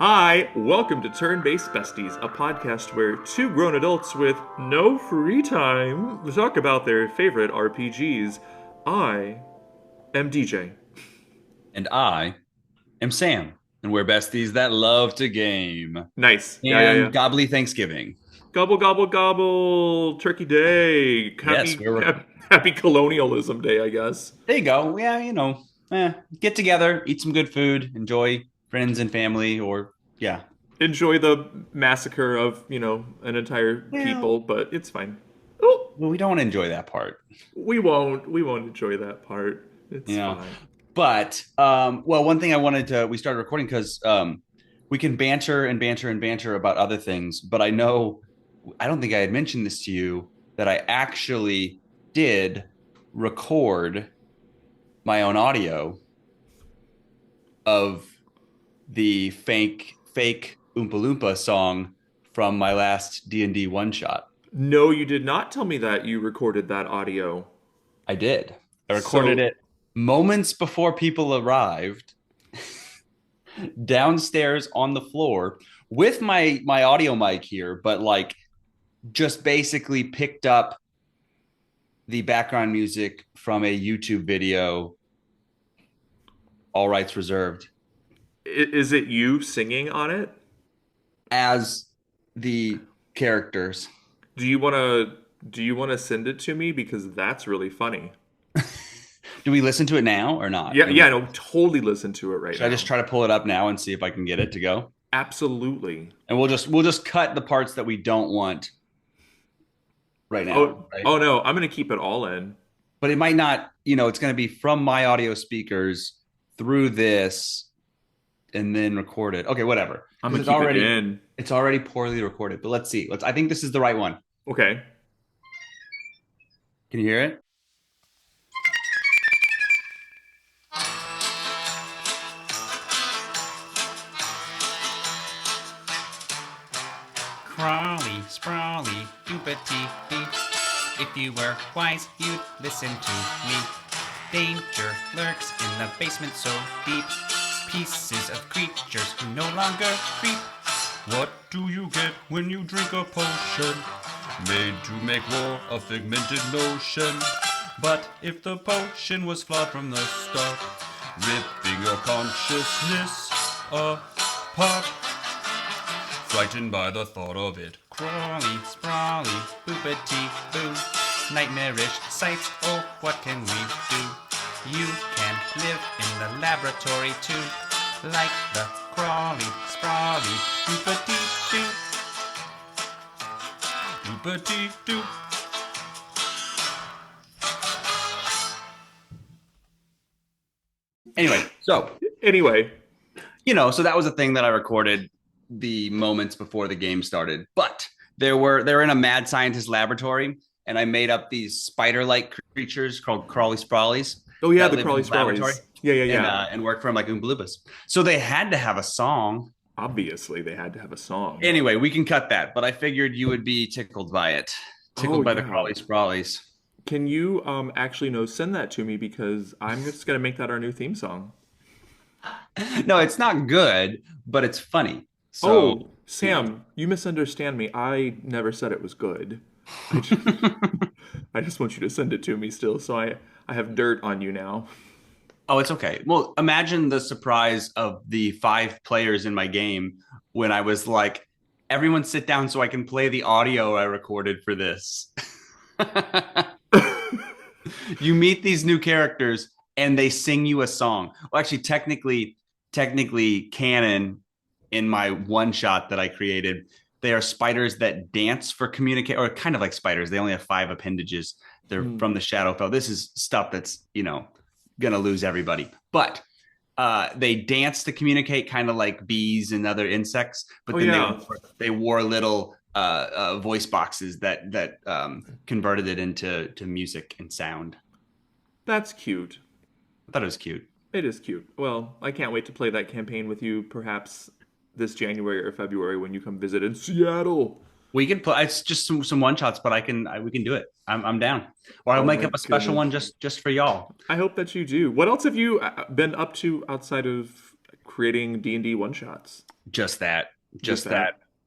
Hi, welcome to Turn-Based Besties, a podcast where two grown adults with no free time talk about their favorite RPGs. I am DJ. And I am Sam, and we're besties that love to game. Nice. Yeah. And Gobbly Thanksgiving. Gobble, gobble, gobble. Turkey Day. Yes, Happy colonialism day, I guess. there you go. Yeah, get together, eat some good food, enjoy friends and family, or yeah. Enjoy the massacre of, an entire Well, people, but it's fine. Oh, well, we don't want to enjoy that part. we won't enjoy that part. It's Yeah. fine. But one thing we started recording because we can banter and banter and banter about other things, but I don't think I had mentioned this to you that I actually did record my own audio of the fake Oompa Loompa song from my last D&D one shot. No, you did not tell me that you recorded that audio. I did. I recorded So, it moments before people arrived downstairs on the floor with my audio mic here, but like just basically picked up the background music from a YouTube video, all rights reserved, is it you singing on it? as the characters. Do you want to send it to me because that's really funny? Do we listen to it now or not? Yeah, no, totally listen to it right Should I now. just try to pull it up now and see if I can get it to go? Absolutely. And we'll just cut the parts that we don't want right now, Oh, right? oh no, I'm going to keep it all in. But it might not, it's going to be from my audio speakers through this and then recorded. Okay, whatever. I'm 'Cause going to keep it in. it's already poorly recorded. But let's see. I think this is the right one. Okay. Can you hear it? Crawly, sprawly, puberty. If you were wise, you'd listen to me. Danger lurks in the basement so deep. Pieces of creatures who no longer creep. What do you get when you drink a potion? Made to make war a figmented notion. But if the potion was flawed from the start, ripping your consciousness apart, frightened by the thought of it. Crawly, sprawly, boopity boo. Nightmarish sights, oh, what can we do? You can live in the laboratory too, like the crawly, sprawly, boopity doo. Boopity doo. Anyway, So that was a thing that I recorded the moments before the game started. But they're in a mad scientist laboratory, and I made up these spider-like creatures called Crawly Sprawlies. oh yeah, that the live Crawly in the laboratory Sprawlies. Yeah. and work for them like Oompa Loompas. So they had to have a song. Obviously, they had to have a song. Anyway, we can cut that, but I figured you would be tickled by it. Tickled by the Yeah. Crawly Sprawlies. Can you actually send that to me because I'm just gonna make that our new theme song. No, it's not good, but it's funny. Oh, So, Sam, you misunderstand me. I never said it was good. I just, I just want you to send it to me still, so I have dirt on you now. oh, it's okay. Well, imagine the surprise of the 5 players in my game when I was like, everyone sit down so I can play the audio I recorded for this. You meet these new characters and they sing you a song. Well, actually, technically canon in my one shot that I created, they are spiders that dance for communicate, or kind of like spiders. They only have 5 appendages. They're from the Shadowfell. This is stuff that's, gonna lose everybody. But they dance to communicate, kind of like bees and other insects. But Oh then yeah, they wore little voice boxes that converted it into music and sound. that's cute. I thought it was cute. It is cute. Well, I can't wait to play that campaign with you, perhaps this January or February when you come visit in Seattle. We could play. It's just some one shots, but we can do it. I'm down. Or I'll Oh make my up a special one goodness. just for y'all. I hope that you do. What else have you been up to outside of creating D&D one shots? Just that. Just Just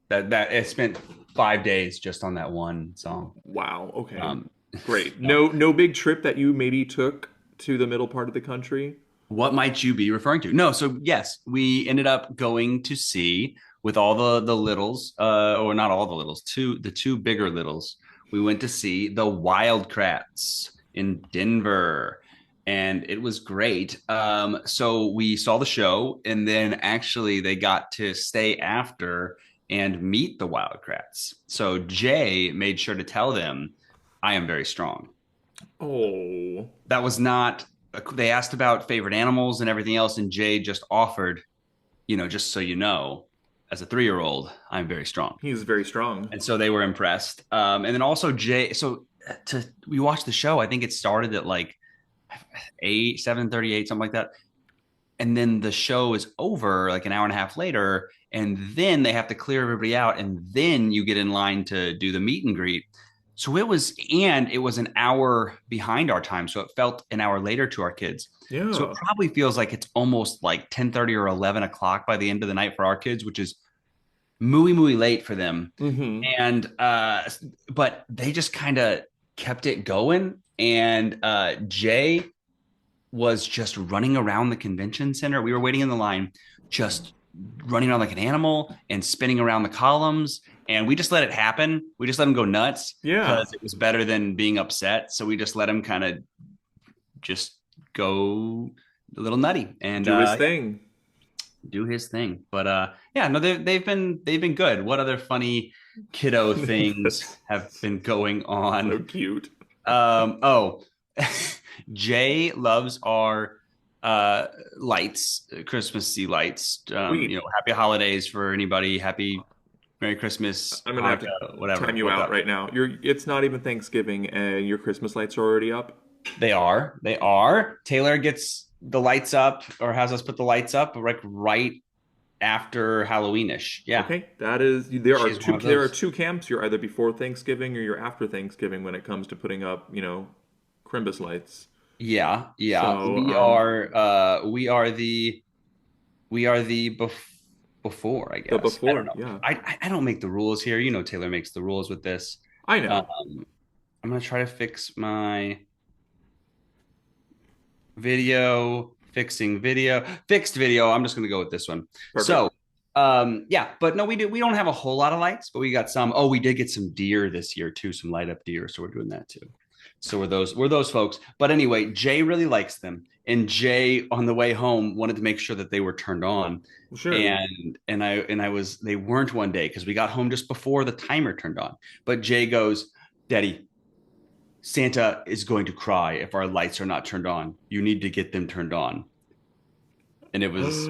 that. That it spent 5 days just on that one song. Wow. Okay. Um, Great. no. No big trip that you maybe took to the middle part of the country. What might you be referring to? No, so yes, we ended up going to see with all the littles, or not all the littles, the two bigger littles. We went to see the Wildcrats in Denver, and it was great. So we saw the show, and then actually they got to stay after and meet the Wildcrats. So Jay made sure to tell them, "I am very strong." Oh. That was not, they asked about favorite animals and everything else, and Jay just offered, just so you know, as a 3-year-old, I'm very strong. He's very strong. And so they were impressed. And then also Jay, so we watched the show. I think it started at like 7:38, something like that. And then the show is over like an hour and a half later, and then they have to clear everybody out, and then you get in line to do the meet and greet. So it was an hour behind our time, so it felt an hour later to our kids. Yeah. So it probably feels like it's almost like 10:30 or 11 o'clock by the end of the night for our kids, which is muy late for them. Mm-hmm. And but they just kind of kept it going, and Jay was just running around the convention center. We were waiting in the line, just running around like an animal and spinning around the columns. And we just let it happen. We just let him go nuts. Yeah. Because it was better than being upset. So we just let him kind of just go a little nutty and do his thing. Do his thing. But yeah, no, they've been good. What other funny kiddo things have been going on? So cute. Jay loves our lights, Christmassy lights. Happy holidays for anybody. Happy Merry Christmas. I'm gonna have to whatever. time you out right now. It's not even Thanksgiving, and your Christmas lights are already up. They are. Taylor gets the lights up, or has us put the lights up like right after Halloweenish. Yeah. Okay, there are two camps. You're either before Thanksgiving or you're after Thanksgiving when it comes to putting up, Crimbus lights. Yeah. So, we are the before, I guess. The before, I don't know. yeah. I don't make the rules here. Taylor makes the rules with this. I know. I'm gonna try to fix my video. Fixed video. I'm just gonna go with this one. Perfect. So, but no, we don't have a whole lot of lights, but we got some. Oh, we did get some deer this year too, some light up deer. So we're doing that too. So we're those folks. But anyway, Jay really likes them, and Jay on the way home wanted to make sure that they were turned on. Sure. They weren't one day because we got home just before the timer turned on. But Jay goes, "Daddy, Santa is going to cry if our lights are not turned on. You need to get them turned on." And it was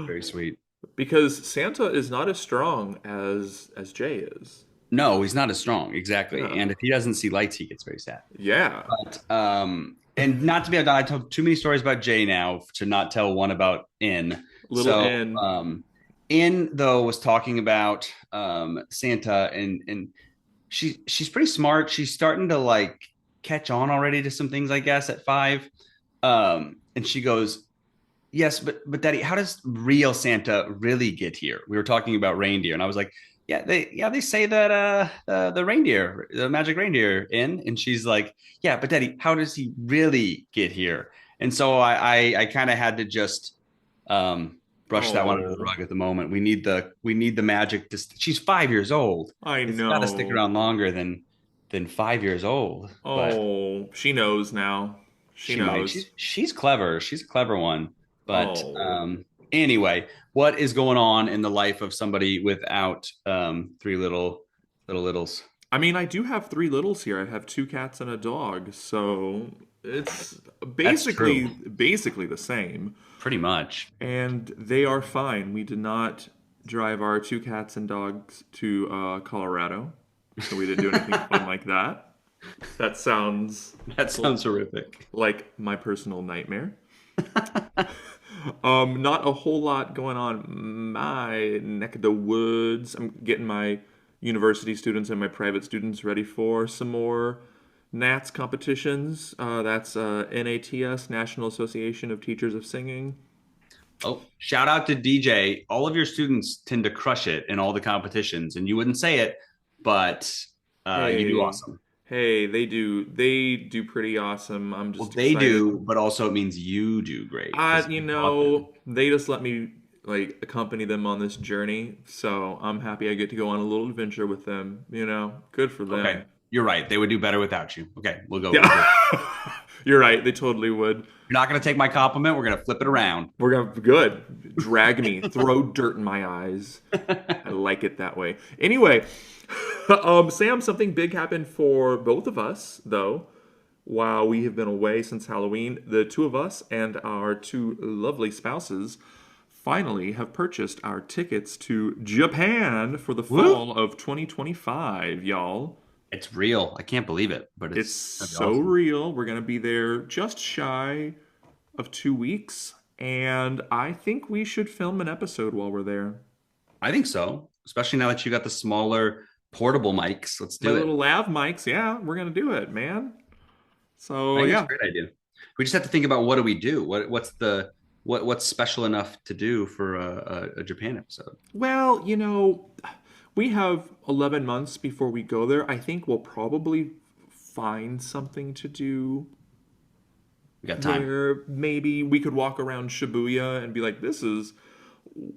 very sweet. Because Santa is not as strong as Jay is. No, he's not as strong. Exactly. Yeah. And if he doesn't see lights, he gets very sad. Yeah. But, and not to be outdone, I told too many stories about Jay now to not tell one about N. N. N, though, was talking about Santa, and she's pretty smart. She's starting to like catch on already to some things, I guess, at 5. And she goes, "Yes, but Daddy, how does real Santa really get here?" We were talking about reindeer, and I was like, they say that the reindeer, the magic reindeer in, and she's like, "Yeah, but Daddy, how does he really get here?" And so I kind of had to just brush that one under the rug at the moment. We need the magic. She's 5 years old. I know. It's got to stick around longer than 5 years old. But she knows now. She knows. She's clever. She's a clever one. But anyway, what is going on in the life of somebody without 3 littles? I mean, I do have 3 littles here. I have 2 cats and a dog, so it's basically the same. Pretty much. And they are fine. We did not drive our 2 cats and dogs to Colorado, so we didn't do anything fun like that. That sounds horrific. Like my personal nightmare. Not a whole lot going on my neck of the woods. I'm getting my university students and my private students ready for some more NATS competitions. That's NATS, National Association of Teachers of Singing. Oh, shout out to DJ. All of your students tend to crush it in all the competitions, and you wouldn't say it, but you do Hey, awesome. hey, they do pretty awesome. I'm Well, just they excited. do, but also it means you do great because You you taught them. they just let me like accompany them on this journey, so I'm happy I get to go on a little adventure with them. Good for Okay, them. you're right. They would do better without you. Okay, we'll go. We'll Yeah, go. you're right. They totally would. You're not going to take my compliment. We're going to flip it around. We're gonna good. Drag me, throw dirt in my eyes. I like it that way. Anyway, Sam, something big happened for both of us, though. While we have been away since Halloween, the two of us and our two lovely spouses finally have purchased our tickets to Japan for the Woo! fall of 2025, y'all. It's real. I can't believe it, but It's it's gonna be so awesome. real. We're going to be there just shy of 2 weeks, and I think we should film an episode while we're there. I think so, especially now that you got the smaller portable mics. Let's My do it. little lav mics, yeah, we're going to do it, man. I So, think it's a yeah. great idea. We just have to think about what do we do? What's special enough to do for a Japan episode? Well, we have 11 months before we go there. I think we'll probably find something to do We got time. where maybe we could walk around Shibuya and be like, this is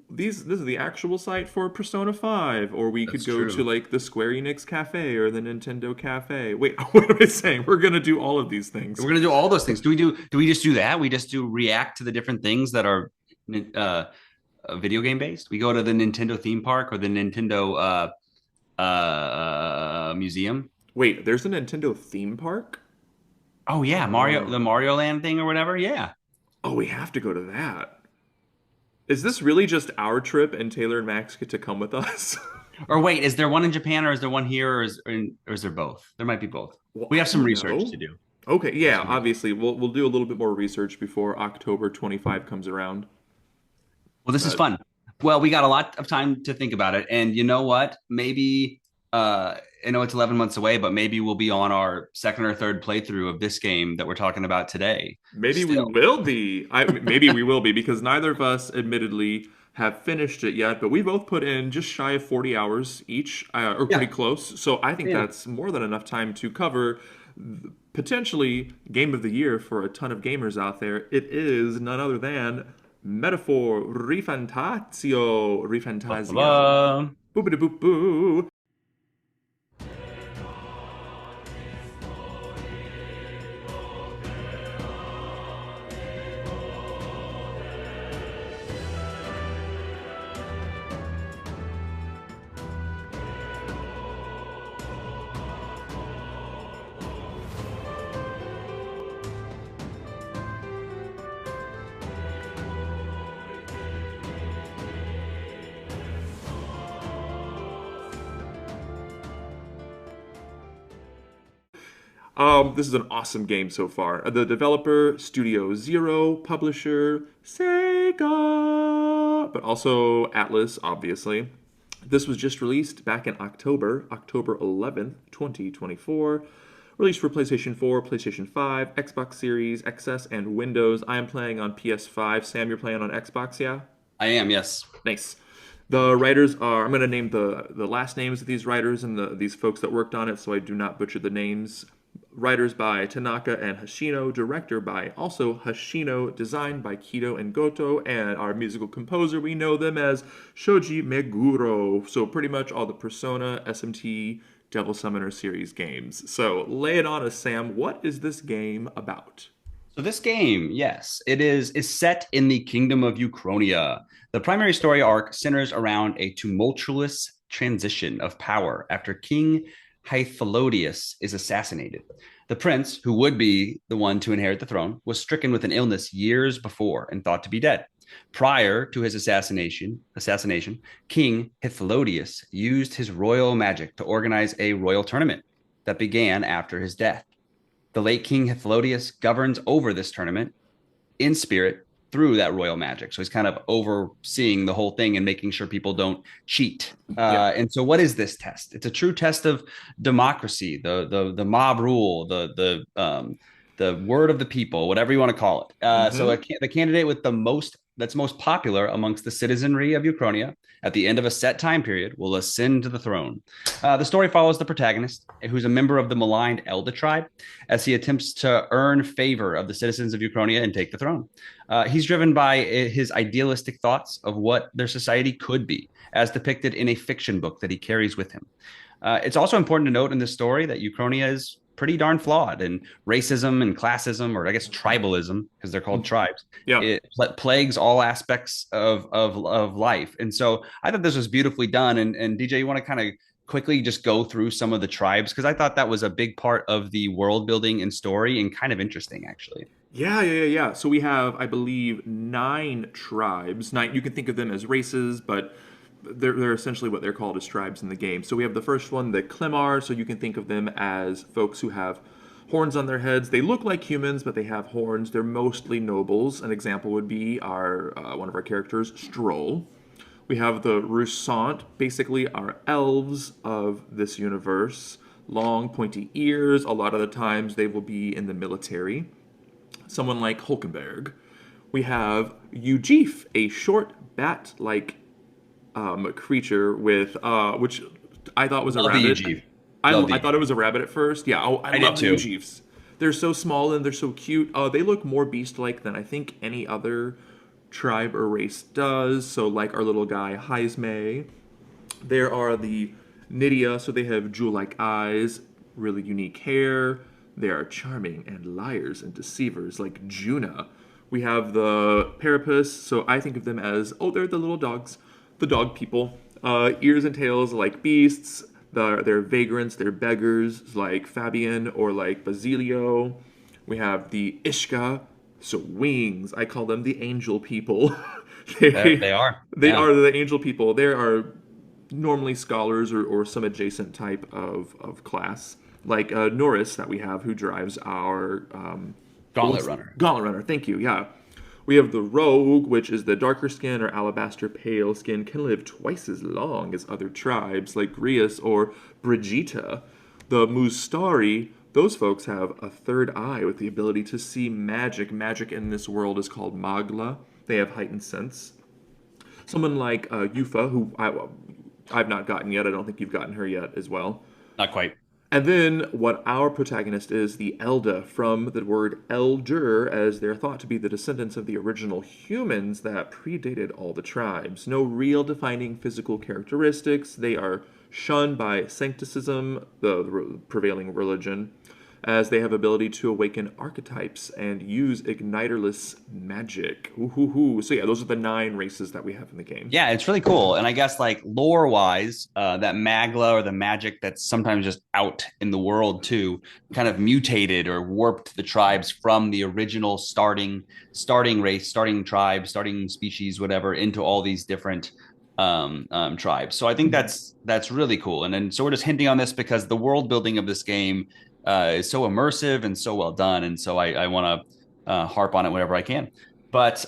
the actual site for Persona 5, or we could That's go to true. like the Square Enix Cafe or the Nintendo Cafe. Wait, what am I saying? We're gonna do all of these things. We're gonna do all those things. Do we just do that? We just do react to the different things that are video game based. We go to the Nintendo theme park or the Nintendo museum. Wait, there's a Nintendo theme park? Oh yeah, the Oh. Mario Land thing or whatever. Yeah. Oh, we have to go to that. Is this really just our trip and Taylor and Max get to come with us? Or wait, is there one in Japan or is there one here or is there both? There might be both. Well, We I have some don't research to know. do. Okay, We have yeah, some research. obviously. We'll do a little bit more research before October 25 comes around. Well, this is But fun. Well, we got a lot of time to think about it. And you know what? Maybe I know it's 11 months away, but maybe we'll be on our second or third playthrough of this game that we're talking about today. maybe we Still. will be. Maybe we will be because neither of us, admittedly, have finished it yet. But we both put in just shy of 40 hours each, or pretty Yeah. close. So I think Yeah. that's more than enough time to cover potentially game of the year for a ton of gamers out there. It is none other than Metaphor ReFantazio. ReFantazio. Ta-da. Boop boop boo. This is an awesome game so far. The developer, Studio Zero, publisher, Sega, but also Atlas, obviously. This was just released back in October 11th, 2024. Released for PlayStation 4, PlayStation 5, Xbox Series, XS, and Windows. I am playing on PS5. Sam, you're playing on Xbox, yeah? I am, yes. Nice. The writers are, I'm going to name the last names of these writers and these folks that worked on it so I do not butcher the names. Writers by Tanaka and Hashino, director by also Hashino, designed by Kido and Goto, and our musical composer, we know them as Shoji Meguro. So pretty much all the Persona, SMT, Devil Summoner series games. So lay it on us, Sam. What is this game about? So this game, yes, is set in the kingdom of Uchronia. The primary story arc centers around a tumultuous transition of power after King Hypholodius is assassinated. The prince, who would be the one to inherit the throne, was stricken with an illness years before and thought to be dead. Prior to his assassination, King Hypholodius used his royal magic to organize a royal tournament that began after his death. The late King Hypholodius governs over this tournament in spirit through that royal magic. So he's kind of overseeing the whole thing and making sure people don't cheat. And so what is this test? It's a true test of democracy, the mob rule, the word of the people, whatever you want to call it. So the candidate with the that's most popular amongst the citizenry of Uchronia at the end of a set time period will ascend to the throne. The story follows the protagonist, who's a member of the maligned Elda tribe, as he attempts to earn favor of the citizens of Uchronia and take the throne. He's driven by his idealistic thoughts of what their society could be, as depicted in a fiction book that he carries with him. It's also important to note in this story that Uchronia is pretty darn flawed, and racism and classism, or I guess tribalism, because they're called tribes, it plagues all aspects of life. And so I thought this was beautifully done. And DJ, you want to kind of quickly just go through some of the tribes, because I thought that was a big part of the world building and story, and kind of interesting, actually. Yeah. So we have, I believe, 9 tribes. 9, you can think of them as races, but they're essentially what they're called as tribes in the game. So we have the first one, the Clemar, so you can think of them as folks who have horns on their heads. They look like humans, but they have horns. They're mostly nobles. An example would be our one of our characters, Stroll. We have the Roussant, basically our elves of this universe. Long, pointy ears. A lot of the times they will be in the military. Someone like Hulkenberg. We have Ujif, a short bat-like creature with which I thought was a rabbit. I thought it was a rabbit at first. Yeah, I love the Ujifs. They're so small and they're so cute. They look more beast-like than I think any other tribe or race does. So like our little guy Heismay. There are the Nydia, so they have jewel-like eyes, really unique hair. They are charming and liars and deceivers like Juna. We have the Parapus, so I think of them as, they're the little dogs. The dog people, ears and tails like beasts. They're vagrants, they're beggars like Fabian or like Basilio. We have the Ishka, so wings. I call them the angel people. They are. They are the angel people. They are normally scholars or some adjacent type of class. Like Norris that we have, who drives our Gauntlet Runner. Gauntlet Runner, thank you, yeah. We have the Rogue, which is the darker skin or alabaster pale skin, can live twice as long as other tribes like Grius or Brigitta. The Mustari, those folks have a third eye with the ability to see magic. Magic in this world is called Magla. They have heightened sense. Someone like Yufa, who I've not gotten yet. I don't think you've gotten her yet as well. Not quite. And then what our protagonist is, the Elda, from the word elder, as they're thought to be the descendants of the original humans that predated all the tribes. No real defining physical characteristics. They are shunned by sancticism, the prevailing religion, as they have ability to awaken archetypes and use igniterless magic. So yeah, those are the 9 races that we have in the game. Yeah, it's really cool. And I guess like lore-wise, that Magla or the magic that's sometimes just out in the world too, kind of mutated or warped the tribes from the original starting race, starting tribe, starting species, whatever, into all these different tribes. So I think that's really cool. And then so we're just hinting on this because the world building of this game is so immersive and so well done, and so I want to harp on it whenever I can. But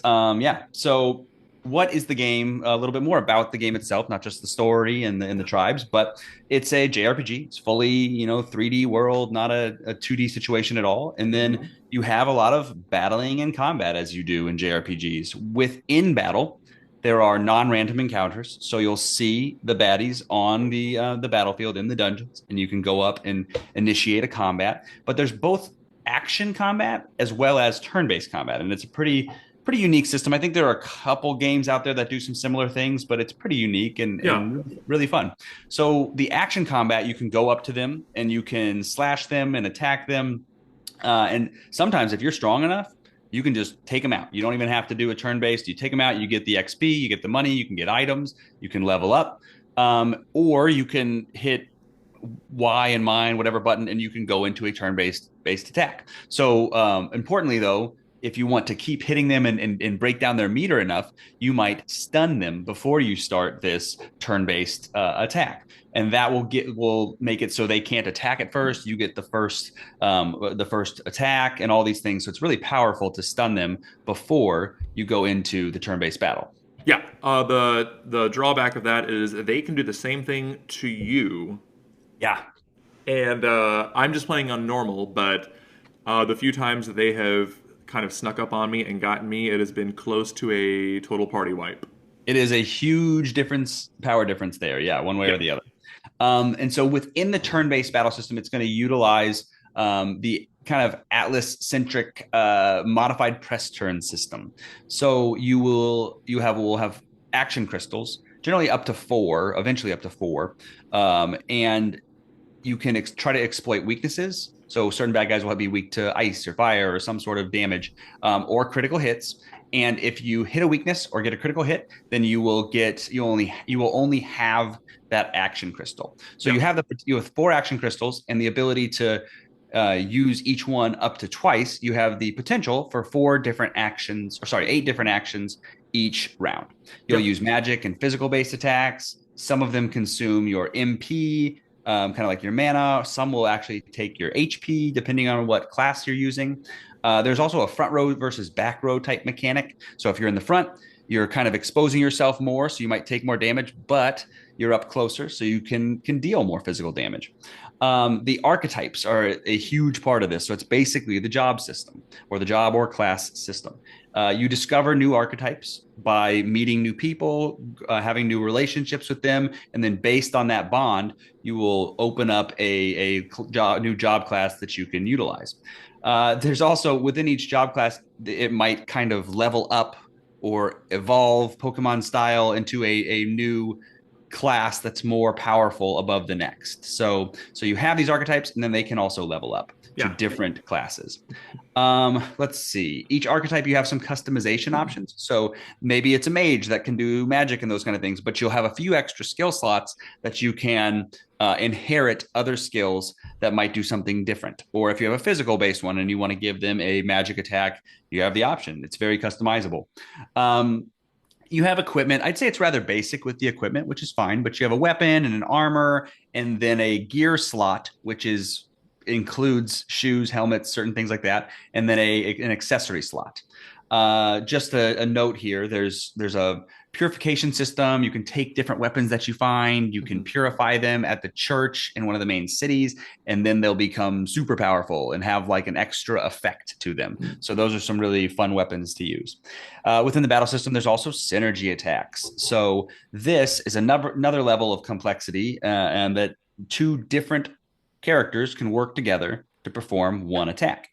so what is the game? A little bit more about the game itself, not just the story and the tribes, but it's a JRPG. It's fully 3D world, not a 2D situation at all. And then you have a lot of battling and combat as you do in JRPGs. Within battle, there are non-random encounters, so you'll see the baddies on the battlefield in the dungeons, and you can go up and initiate a combat. But there's both action combat as well as turn-based combat, and it's a pretty unique system. I think there are a couple games out there that do some similar things, but it's pretty unique and really fun. So the action combat, you can go up to them and you can slash them and attack them, and sometimes if you're strong enough, you can just take them out. You don't even have to do a turn-based. You take them out, you get the XP, you get the money, you can get items, you can level up, or you can hit Y and mine, whatever button, and you can go into a turn-based attack. So importantly, though, if you want to keep hitting them and break down their meter enough, you might stun them before you start this turn-based attack. And that will make it so they can't attack at first. You get the first attack and all these things. So it's really powerful to stun them before you go into the turn-based battle. Yeah. The drawback of that is they can do the same thing to you. Yeah. And I'm just playing on normal, but the few times that they have kind of snuck up on me and gotten me, it has been close to a total party wipe. It is a huge power difference there. Yeah, one way or the other. And so within the turn-based battle system, it's going to utilize the kind of Atlas-centric modified press turn system. So will have action crystals, generally up to 4, eventually up to 4, and you can try to exploit weaknesses. So certain bad guys will be weak to ice or fire or some sort of damage, or critical hits. And if you hit a weakness or get a critical hit, then you will only have that action crystal. So you have 4 action crystals and the ability to use each one up to twice. You have the potential for 8 different actions each round. You'll use magic and physical based attacks. Some of them consume your MP, kind of like your mana. Some will actually take your HP, depending on what class you're using. There's also a front row versus back row type mechanic. So if you're in the front, you're kind of exposing yourself more, so you might take more damage, but you're up closer, so you can deal more physical damage. The archetypes are a huge part of this. So it's basically the job system, or the job or class system. You discover new archetypes by meeting new people, having new relationships with them, and then based on that bond, you will open up a new job class that you can utilize. There's also, within each job class, it might kind of level up or evolve Pokemon style into a new class that's more powerful above the next. So you have these archetypes, and then they can also level up to different classes. Let's see. Each archetype, you have some customization options. So maybe it's a mage that can do magic and those kind of things, but you'll have a few extra skill slots that you can inherit other skills that might do something different. Or if you have a physical based one and you want to give them a magic attack, you have the option. It's very customizable. You have equipment. I'd say it's rather basic with the equipment, which is fine, but you have a weapon and an armor, and then a gear slot, which includes shoes, helmets, certain things like that, and then an accessory slot. Just a note here, there's a purification system. You can take different weapons that you find, you can purify them at the church in one of the main cities, and then they'll become super powerful and have like an extra effect to them. So those are some really fun weapons to use. Within the battle system, there's also synergy attacks. So this is another level of complexity, and that 2 different characters can work together to perform one attack.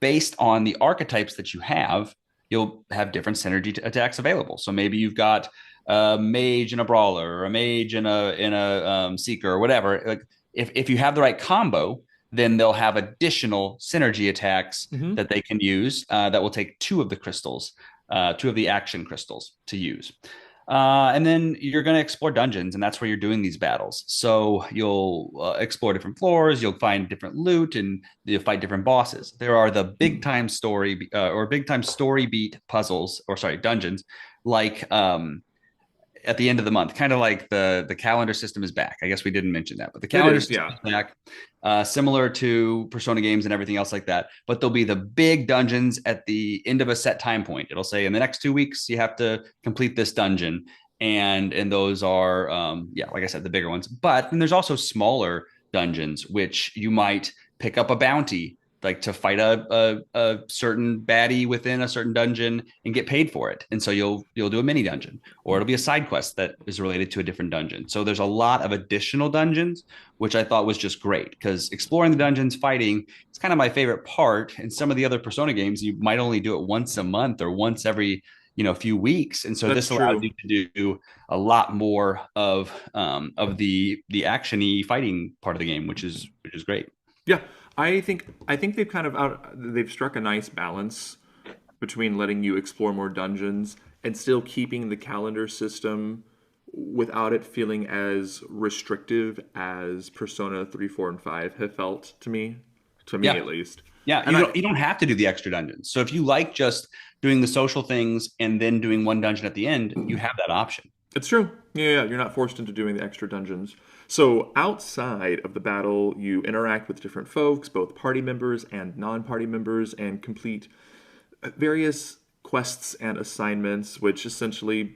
Based on the archetypes that you have, you'll have different synergy attacks available. So maybe you've got a mage and a brawler, or a mage and a seeker, or whatever. Like if you have the right combo, then they'll have additional synergy attacks that they can use that will take 2 of the crystals, 2 of the action crystals to use. And then you're going to explore dungeons, and that's where you're doing these battles. So you'll explore different floors, you'll find different loot, and you'll fight different bosses. There are the big time story beat puzzles, dungeons, like at the end of the month, kind of like the calendar system is back. I guess we didn't mention that, but the calendar system is back, similar to Persona games and everything else like that. But there'll be the big dungeons at the end of a set time point. It'll say in the next 2 weeks, you have to complete this dungeon. And those are, like I said, the bigger ones. But then there's also smaller dungeons, which you might pick up a bounty, like to fight a certain baddie within a certain dungeon and get paid for it. And so you'll do a mini dungeon, or it'll be a side quest that is related to a different dungeon. So there's a lot of additional dungeons, which I thought was just great, because exploring the dungeons, fighting, it's kind of my favorite part. In some of the other Persona games, you might only do it once a month or once every few weeks. And so this allows you to do a lot more of the action-y fighting part of the game, which is great. Yeah. I think they've struck a nice balance between letting you explore more dungeons and still keeping the calendar system without it feeling as restrictive as Persona 3, 4, and 5 have felt to me at least. Yeah, you don't have to do the extra dungeons. So if you like just doing the social things and then doing one dungeon at the end, you have that option. It's true. Yeah, you're not forced into doing the extra dungeons. So outside of the battle, you interact with different folks, both party members and non-party members, and complete various quests and assignments, which essentially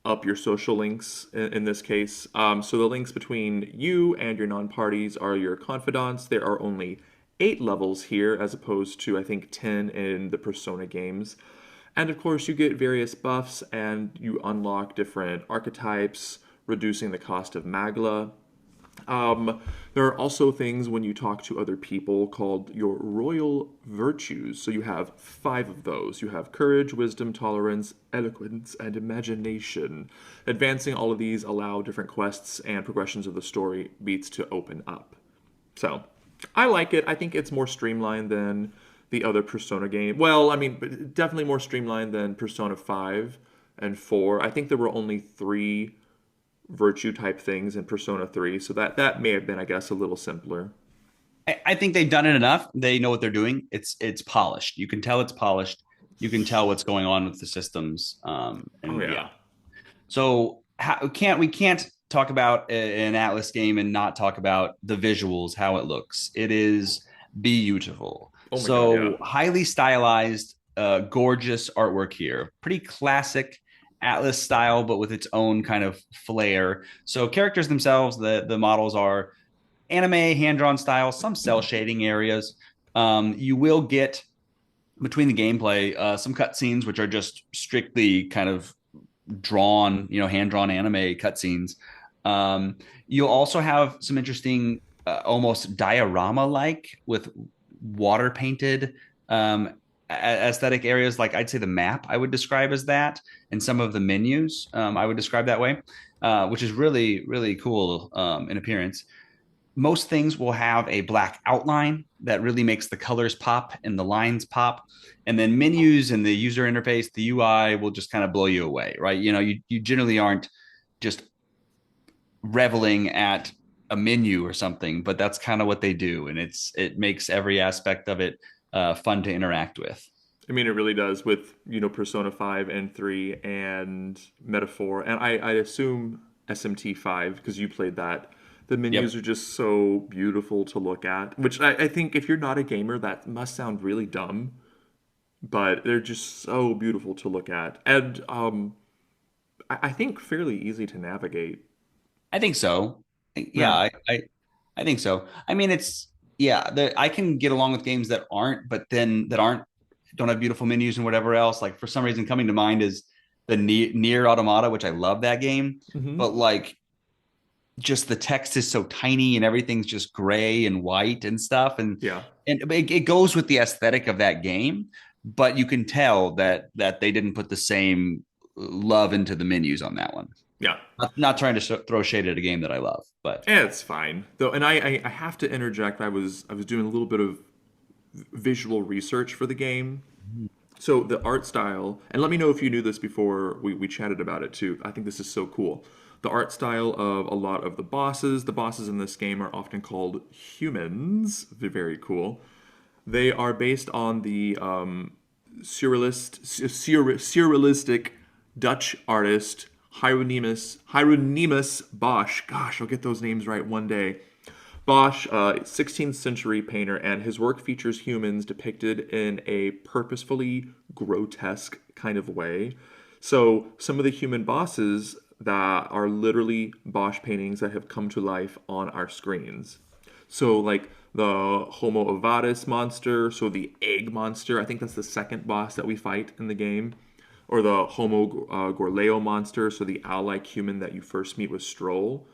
up your social links in this case. So the links between you and your non-parties are your confidants. There are only 8 levels here as opposed to I think 10 in the Persona games. And of course, you get various buffs and you unlock different archetypes, reducing the cost of Magla. There are also things when you talk to other people called your royal virtues. So you have 5 of those. You have courage, wisdom, tolerance, eloquence, and imagination. Advancing all of these allow different quests and progressions of the story beats to open up. So I like it. I think it's more streamlined than the other Persona game. Well, I mean, definitely more streamlined than Persona 5 and 4. I think there were only 3 virtue type things in Persona 3, so that may have been, I guess, a little simpler. I think they've done it enough. They know what they're doing. It's polished. You can tell it's polished. You can tell what's going on with the systems. Yeah. So we can't talk about an Atlas game and not talk about the visuals, how it looks. It is beautiful. Oh my God, yeah. Highly stylized, gorgeous artwork here. Pretty classic Atlas style, but with its own kind of flair. So characters themselves, the models are anime, hand-drawn style, some cell shading areas. You will get, between the gameplay, some cutscenes, which are just strictly kind of drawn, hand-drawn anime cutscenes. You'll also have some interesting, almost diorama-like with water painted aesthetic areas. Like I'd say the map I would describe as that, and some of the menus I would describe that way, which is really, really cool in appearance. Most things will have a black outline that really makes the colors pop and the lines pop. And then menus and the user interface, the UI will just kind of blow you away, right? You generally aren't just reveling at a menu or something, but that's kind of what they do. And it makes every aspect of it fun to interact with. I mean, it really does with, Persona 5 and 3 and Metaphor. And I assume SMT 5, because you played that. The menus are just so beautiful to look at, which I think if you're not a gamer, that must sound really dumb. But they're just so beautiful to look at. And I think fairly easy to navigate. I think so. Yeah, I think so. I mean, I can get along with games that aren't, but then don't have beautiful menus and whatever else. Like for some reason, coming to mind is the Nier Automata, which I love that game, but like just the text is so tiny and everything's just gray and white and stuff, and it goes with the aesthetic of that game. But you can tell that they didn't put the same love into the menus on that one. Yeah. Not trying to throw shade at a game that I love, but it's fine though. And I have to interject. I was doing a little bit of visual research for the game. So the art style, and let me know if you knew this before we chatted about it too. I think this is so cool. The art style of a lot of the bosses in this game are often called humans. Very cool. They are based on the surrealistic Dutch artist Hieronymus Bosch. Gosh, I'll get those names right one day. Bosch, 16th century painter, and his work features humans depicted in a purposefully grotesque kind of way. So some of the human bosses that are literally Bosch paintings that have come to life on our screens. So like the Homo Ovadus monster, so the egg monster, I think that's the second boss that we fight in the game. Or the Homo Gorleo monster, so the owl-like human that you first meet with Stroll.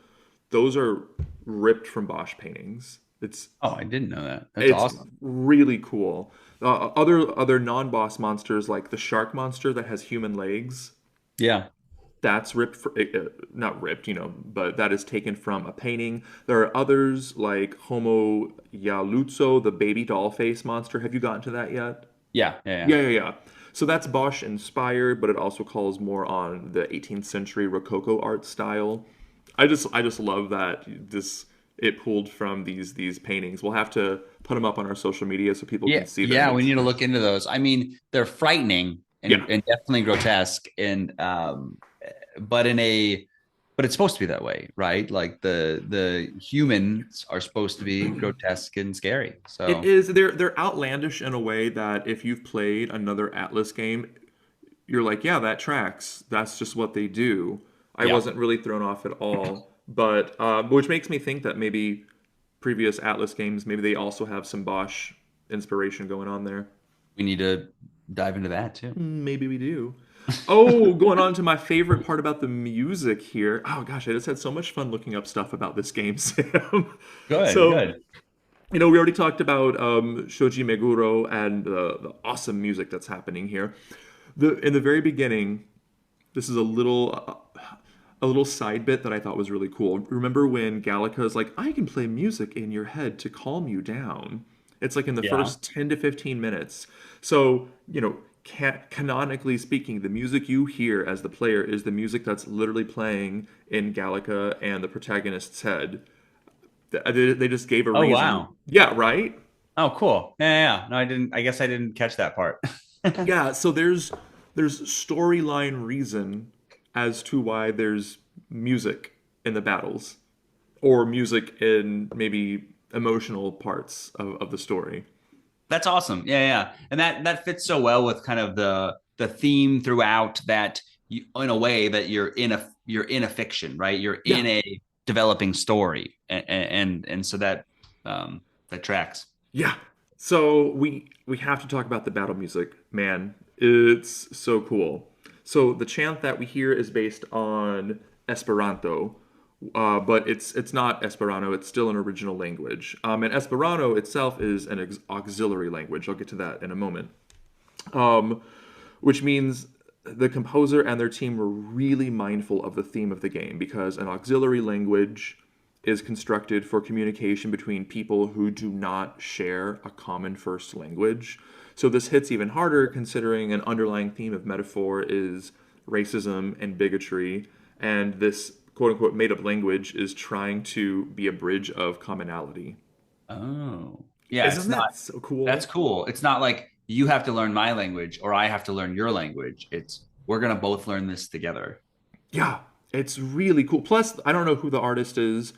Those are ripped from Bosch paintings. I didn't know that. That's awesome. Really cool. Other non-boss monsters like the shark monster that has human legs. Yeah. That's ripped, not ripped, but that is taken from a painting. There are others like Homo Yaluzzo, the baby doll face monster. Have you gotten to that yet? Yeah. So that's Bosch inspired, but it also calls more on the 18th century Rococo art style. I just love that it pulled from these paintings. We'll have to put them up on our social media so people can see them. Yeah, we need to look into those. I mean, they're frightening and definitely grotesque, and but it's supposed to be that way, right? Like the humans are supposed to be grotesque and scary. So it is. They're outlandish in a way that if you've played another Atlas game, you're like, yeah, that tracks. That's just what they do. I wasn't really thrown off at all, but which makes me think that maybe previous Atlas games. Maybe they also have some Bosch inspiration going on there. We need to dive into that too. Maybe we do. Oh, going on to my favorite part about the music here. Oh gosh, I just had so much fun looking up stuff about this game, Sam. Good. We already talked about Shoji Meguro and the awesome music that's happening here. In the very beginning, this is a little side bit that I thought was really cool. Remember when Gallica's like, I can play music in your head to calm you down? It's like in the first 10 to 15 minutes. So, canonically speaking, the music you hear as the player is the music that's literally playing in Gallica and the protagonist's head. They just gave a reason. Oh, wow. Yeah, right? Oh, cool. Yeah. No, I didn't. I guess I didn't catch that part. Yeah, so there's storyline reason as to why there's music in the battles, or music in maybe emotional parts of the story. That's awesome. Yeah. And that fits so well with kind of the theme throughout, that you, in a way that you're in a fiction, right? You're in a developing story, and so that tracks. Yeah. So we have to talk about the battle music, man. It's so cool. So the chant that we hear is based on Esperanto, but it's not Esperanto. It's still an original language. And Esperanto itself is an auxiliary language. I'll get to that in a moment. Which means the composer and their team were really mindful of the theme of the game, because an auxiliary language is constructed for communication between people who do not share a common first language. So this hits even harder considering an underlying theme of metaphor is racism and bigotry, and this quote-unquote made-up language is trying to be a bridge of commonality. Oh. Yeah, Isn't that so cool? That's cool. It's not like you have to learn my language or I have to learn your language. It's we're going to both learn this together. Yeah, it's really cool. Plus, I don't know who the artist is,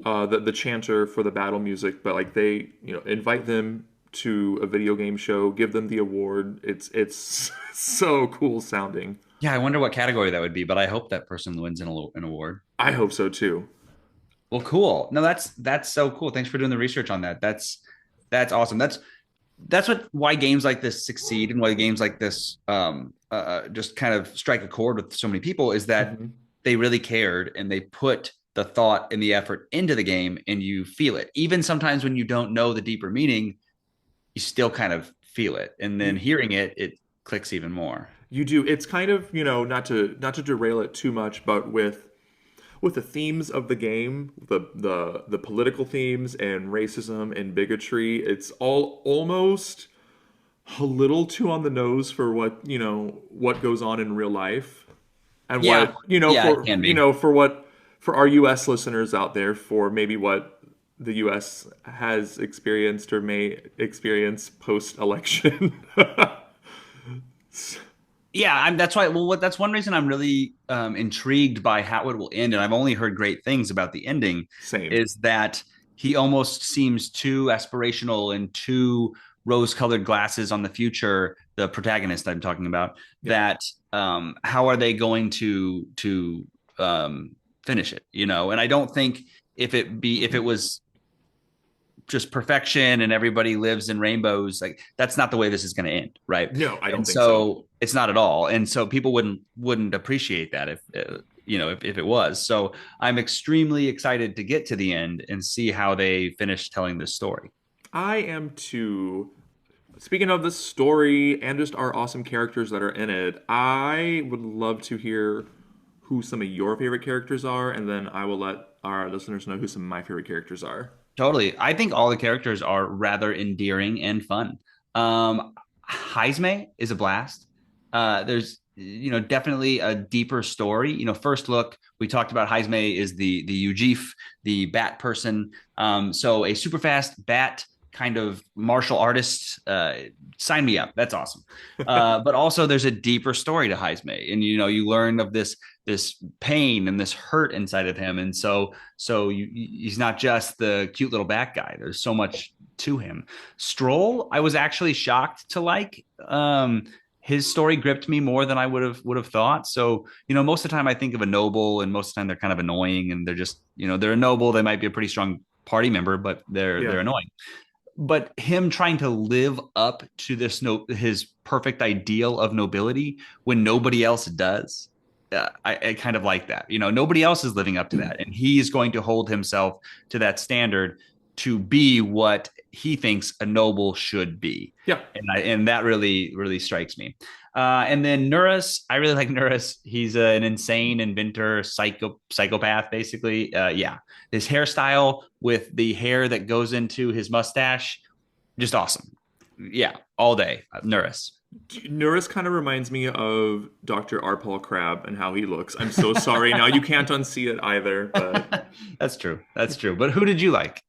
the chanter for the battle music, but like they, invite them to a video game show, give them the award. It's so cool sounding. Yeah, I wonder what category that would be, but I hope that person wins an award. I hope so too. Well, cool. No, that's so cool. Thanks for doing the research on that. That's awesome. That's why games like this succeed, and why games like this just kind of strike a chord with so many people, is that they really cared and they put the thought and the effort into the game, and you feel it. Even sometimes when you don't know the deeper meaning, you still kind of feel it, and then hearing it clicks even more. You do. It's kind of, not to derail it too much, but with the themes of the game, the political themes and racism and bigotry, it's all almost a little too on the nose for what goes on in real life, and for our U.S. listeners out there, for maybe what the U.S. has experienced or may experience post-election. Yeah, that's why. Well, that's one reason I'm really intrigued by how it will end, and I've only heard great things about the ending. Same. Is that he almost seems too aspirational and too rose-colored glasses on the future. The protagonist I'm talking about. Yeah. That how are they going to finish it? And I don't think if it was just perfection and everybody lives in rainbows, like that's not the way this is going to end, right? No, I don't think so. It's not at all, and so people wouldn't appreciate that if it was. So I'm extremely excited to get to the end and see how they finish telling this story. I am too. Speaking of the story and just our awesome characters that are in it, I would love to hear who some of your favorite characters are, and then I will let our listeners know who some of my favorite characters are. Totally. I think all the characters are rather endearing and fun. Heisme is a blast. There's, definitely a deeper story. First look, we talked about Heisme is the Ujif, the bat person. So a super fast bat kind of martial artist, sign me up. That's awesome. But also there's a deeper story to Heisme, and, you learn of this pain and this hurt inside of him. And so he's not just the cute little bat guy. There's so much to him. Stroll, I was actually shocked to like. His story gripped me more than I would have thought. So, most of the time I think of a noble, and most of the time they're kind of annoying, and they're just, they're a noble. They might be a pretty strong party member, but they're annoying. But him trying to live up to his perfect ideal of nobility when nobody else does, I kind of like that. Nobody else is living up to that, and he's going to hold himself to that standard to be what he thinks a noble should be. Yeah, and that really strikes me. And then Neurosci, I really like Neurosci. He's an insane inventor, psychopath, basically. His hairstyle with the hair that goes into his mustache, just awesome. Yeah, all day. Neurosci. Norris kind of reminds me of Dr. R. Paul Crabb and how he looks. I'm so sorry. Now you can't unsee it either. But That's true. But who did you like?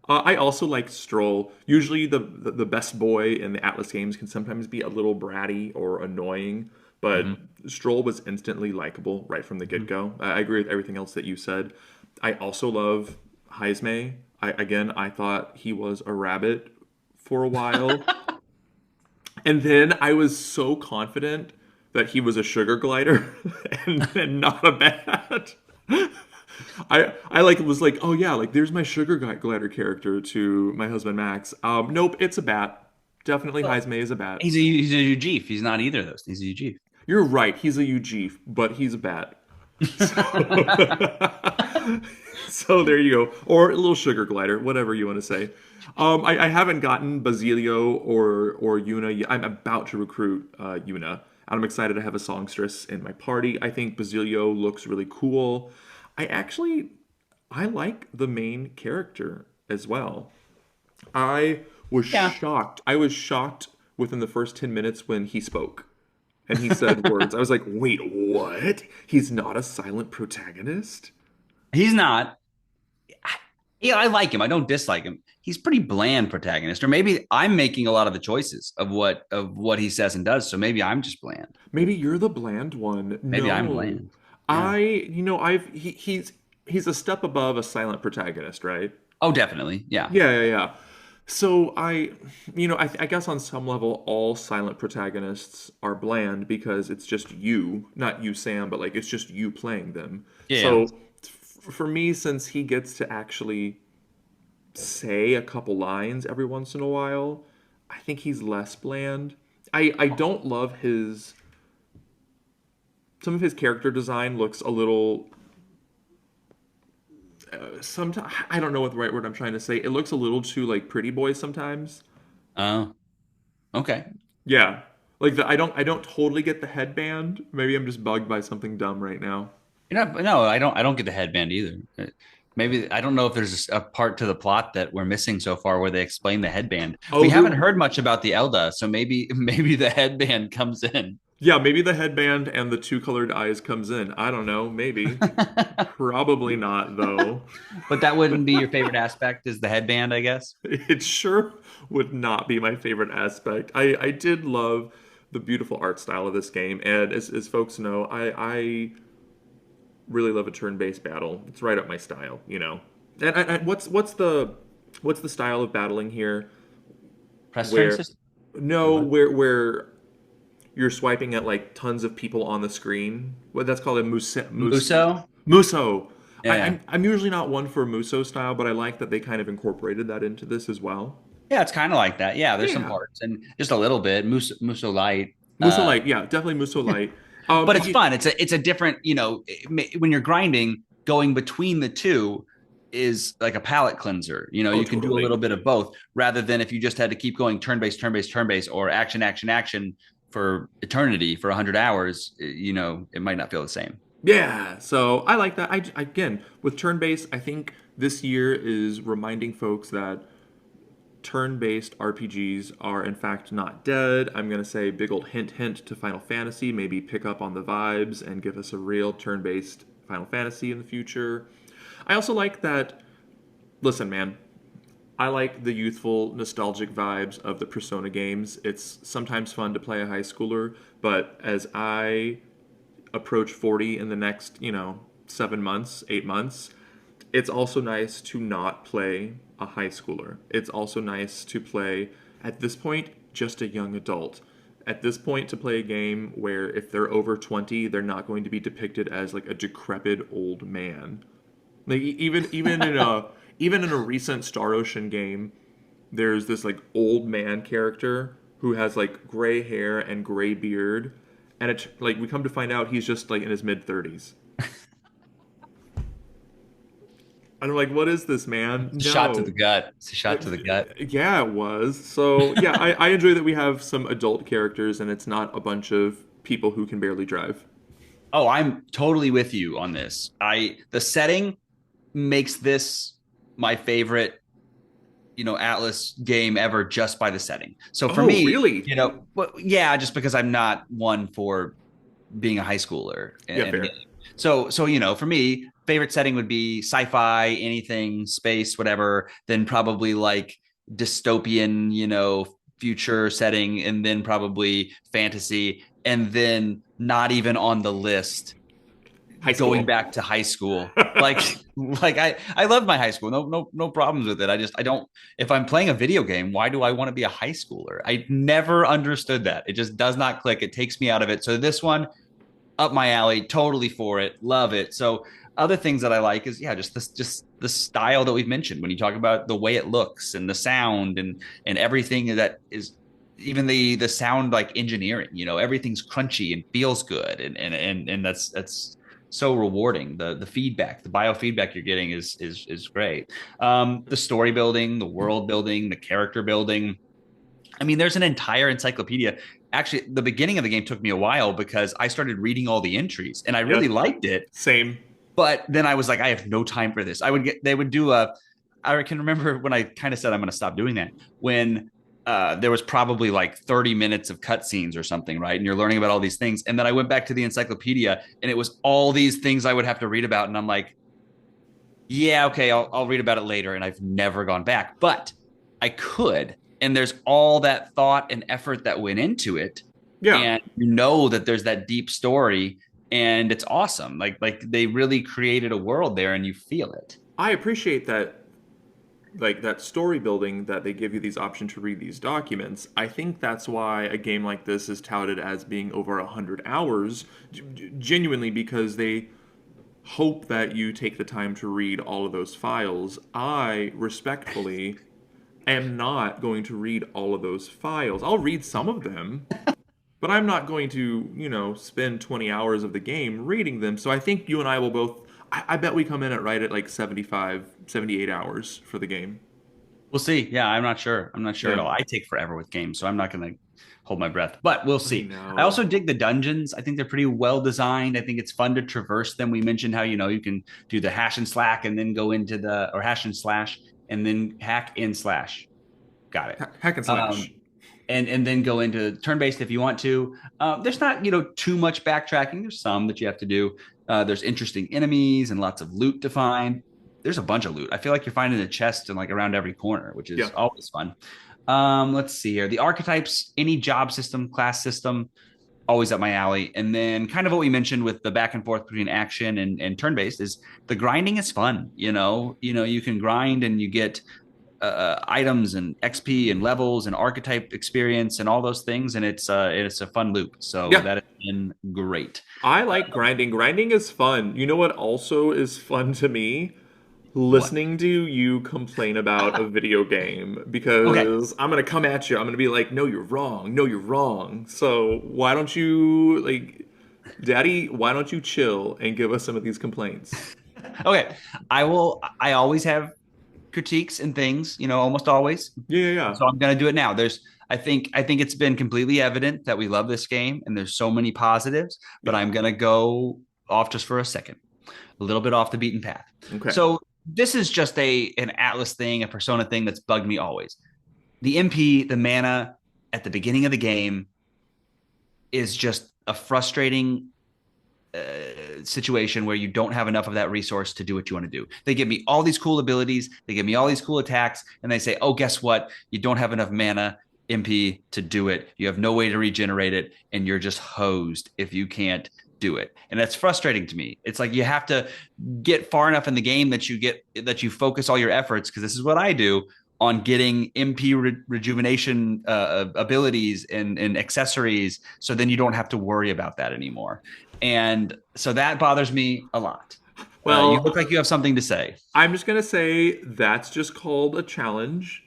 I also like Stroll. Usually the best boy in the Atlas games can sometimes be a little bratty or annoying, but Stroll was instantly likable right from the get-go. I agree with everything else that you said. I also love Heisme. I thought he was a rabbit for a while. And then I was so confident that he was a sugar glider and not a bat. I was like, oh yeah, like there's my sugar glider character to my husband Max. Nope, it's a bat. Definitely Heisme is a bat. He's a Ujif. He's not either of those. He's a Ujif. You're right. He's a Ujif, but he's a bat. So there you go. Or a little sugar glider, whatever you want to say. I haven't gotten Basilio or Yuna yet. I'm about to recruit Yuna. I'm excited to have a songstress in my party. I think Basilio looks really cool. I like the main character as well. I was shocked. I was shocked within the first 10 minutes when he spoke and he said words. I was like, wait, what? He's not a silent protagonist? He's not. Yeah, I like him. I don't dislike him. He's pretty bland protagonist, or maybe I'm making a lot of the choices of what he says and does. So maybe I'm just bland. Maybe you're the bland one. Maybe No. I'm bland. He's a step above a silent protagonist, right? Oh, definitely. Yeah. Yeah. So I guess on some level, all silent protagonists are bland because it's just you, not you, Sam, but like it's just you playing them. Yeah. So for me, since he gets to actually say a couple lines every once in a while, I think he's less bland. I don't love some of his character design looks a little sometimes I don't know what the right word I'm trying to say. It looks a little too like pretty boy sometimes. Oh. Okay. Yeah. Like I don't totally get the headband. Maybe I'm just bugged by something dumb right now. No, I don't get the headband either. Maybe I don't know if there's a part to the plot that we're missing so far where they explain the headband. We haven't heard much about the Elda, so maybe the headband comes in. Yeah, maybe the headband and the two colored eyes comes in. I don't know, maybe. Probably not though. But that wouldn't be your favorite aspect, is the headband, I guess. It sure would not be my favorite aspect. I did love the beautiful art style of this game, and as folks know, I really love a turn-based battle. It's right up my style, And what's the style of battling here? Press turn system? No, where you're swiping at like tons of people on the screen. What that's called a Muso? Muso. Yeah. I'm usually not one for Muso style, but I like that they kind of incorporated that into this as well. Yeah, it's kind of like that. Yeah, there's some parts and just a little bit Muso light. Muso light, yeah, definitely Muso light. But it's fun. It's a different, when you're grinding, going between the two is like a palate cleanser. You can do a little bit of both rather than if you just had to keep going turn-based, or action for eternity for 100 hours, it might not feel the same. Yeah, so I like that. Again, with turn-based, I think this year is reminding folks that turn-based RPGs are in fact not dead. I'm going to say big old hint to Final Fantasy. Maybe pick up on the vibes and give us a real turn-based Final Fantasy in the future. I also like that, listen, man, I like the youthful, nostalgic vibes of the Persona games. It's sometimes fun to play a high schooler, but as I approach 40 in the next, 7 months, 8 months, it's also nice to not play a high schooler. It's also nice to play, at this point, just a young adult. At this point, to play a game where if they're over 20, they're not going to be depicted as like a decrepit old man. Like even Even in a recent Star Ocean game, there's this like old man character who has like gray hair and gray beard, and it's like we come to find out he's just like in his mid-30s. And I'm like, what is this, man? It's a shot to the gut. It's a shot to the gut. Yeah, it was. So yeah, I enjoy that we have some adult characters, and it's not a bunch of people who can barely drive. Oh, I'm totally with you on this. The setting makes this my favorite, Atlas game ever just by the setting. So for me, really? yeah, just because I'm not one for being a high schooler. Yeah, fair. So for me, favorite setting would be sci-fi, anything, space, whatever, then probably like dystopian, future setting, and then probably fantasy, and then not even on the list, going back to high school. like I love my high school. No problems with it. I don't, if I'm playing a video game, why do I want to be a high schooler? I never understood that. It just does not click. It takes me out of it. So this one, up my alley, totally for it. Love it. So other things that I like is just the style that we've mentioned when you talk about the way it looks and the sound and everything that is, even the sound, like engineering, everything's crunchy and feels good, and that's so rewarding. The feedback, the biofeedback you're getting is great. The story building, the world building, the character building. I mean, there's an entire encyclopedia. Actually, the beginning of the game took me a while because I started reading all the entries and I really liked it. Same. But then I was like, I have no time for this. They would do I can remember when I kind of said I'm going to stop doing that, when there was probably like 30 minutes of cutscenes or something, right? And you're learning about all these things. And then I went back to the encyclopedia and it was all these things I would have to read about. And I'm like, yeah, okay, I'll read about it later. And I've never gone back, but I could. And there's all that thought and effort that went into it. Yeah. And that there's that deep story, and it's awesome. Like they really created a world there and you feel it. I appreciate that, like that story building, that they give you these options to read these documents. I think that's why a game like this is touted as being over 100 hours, genuinely, because they hope that you take the time to read all of those files. I respectfully am not going to read all of those files. I'll read some of them, but I'm not going to, spend 20 hours of the game reading them. So I think you and I will both, I bet we come in at like 75, 78 hours for the game. We'll see. Yeah, I'm not sure at all. I take forever with games, so I'm not going to hold my breath, but we'll see. I also dig the dungeons. I think they're pretty well designed. I think it's fun to traverse them. We mentioned how, you can do the hash and slack and then go into or hash and slash and then hack and slash. Got it. Hack and slash. And then go into turn-based if you want to. There's not, too much backtracking. There's some that you have to do. There's interesting enemies and lots of loot to find. There's a bunch of loot. I feel like you're finding a chest in like around every corner, which is always fun. Let's see here. The archetypes, any job system, class system, always up my alley. And then kind of what we mentioned with the back and forth between action and turn-based is the grinding is fun. You can grind and you get items and XP and levels and archetype experience and all those things, and it's a fun loop. So that has been great. I like grinding. Grinding is fun. You know what also is fun to me? Listening to you complain about a video game, because I'm going to come at you. I'm going to be like, no, you're wrong. No, you're wrong. So why don't you, Daddy, why don't you chill and give us some of these complaints? Okay. I always have critiques and things, almost always. Yeah. So I'm going to do it now. I think it's been completely evident that we love this game and there's so many positives, but I'm going to go off just for a second, a little bit off the beaten path. Okay. So this is just an Atlas thing, a Persona thing that's bugged me always. The MP, the mana at the beginning of the game is just a frustrating situation where you don't have enough of that resource to do what you want to do. They give me all these cool abilities, they give me all these cool attacks, and they say, oh, guess what? You don't have enough mana MP to do it. You have no way to regenerate it, and you're just hosed if you can't do it. And that's frustrating to me. It's like you have to get far enough in the game that you focus all your efforts, because this is what I do, on getting MP rejuvenation abilities and accessories, so then you don't have to worry about that anymore. And so that bothers me a lot. You look Well, like you have something to say. I'm just gonna say that's just called a challenge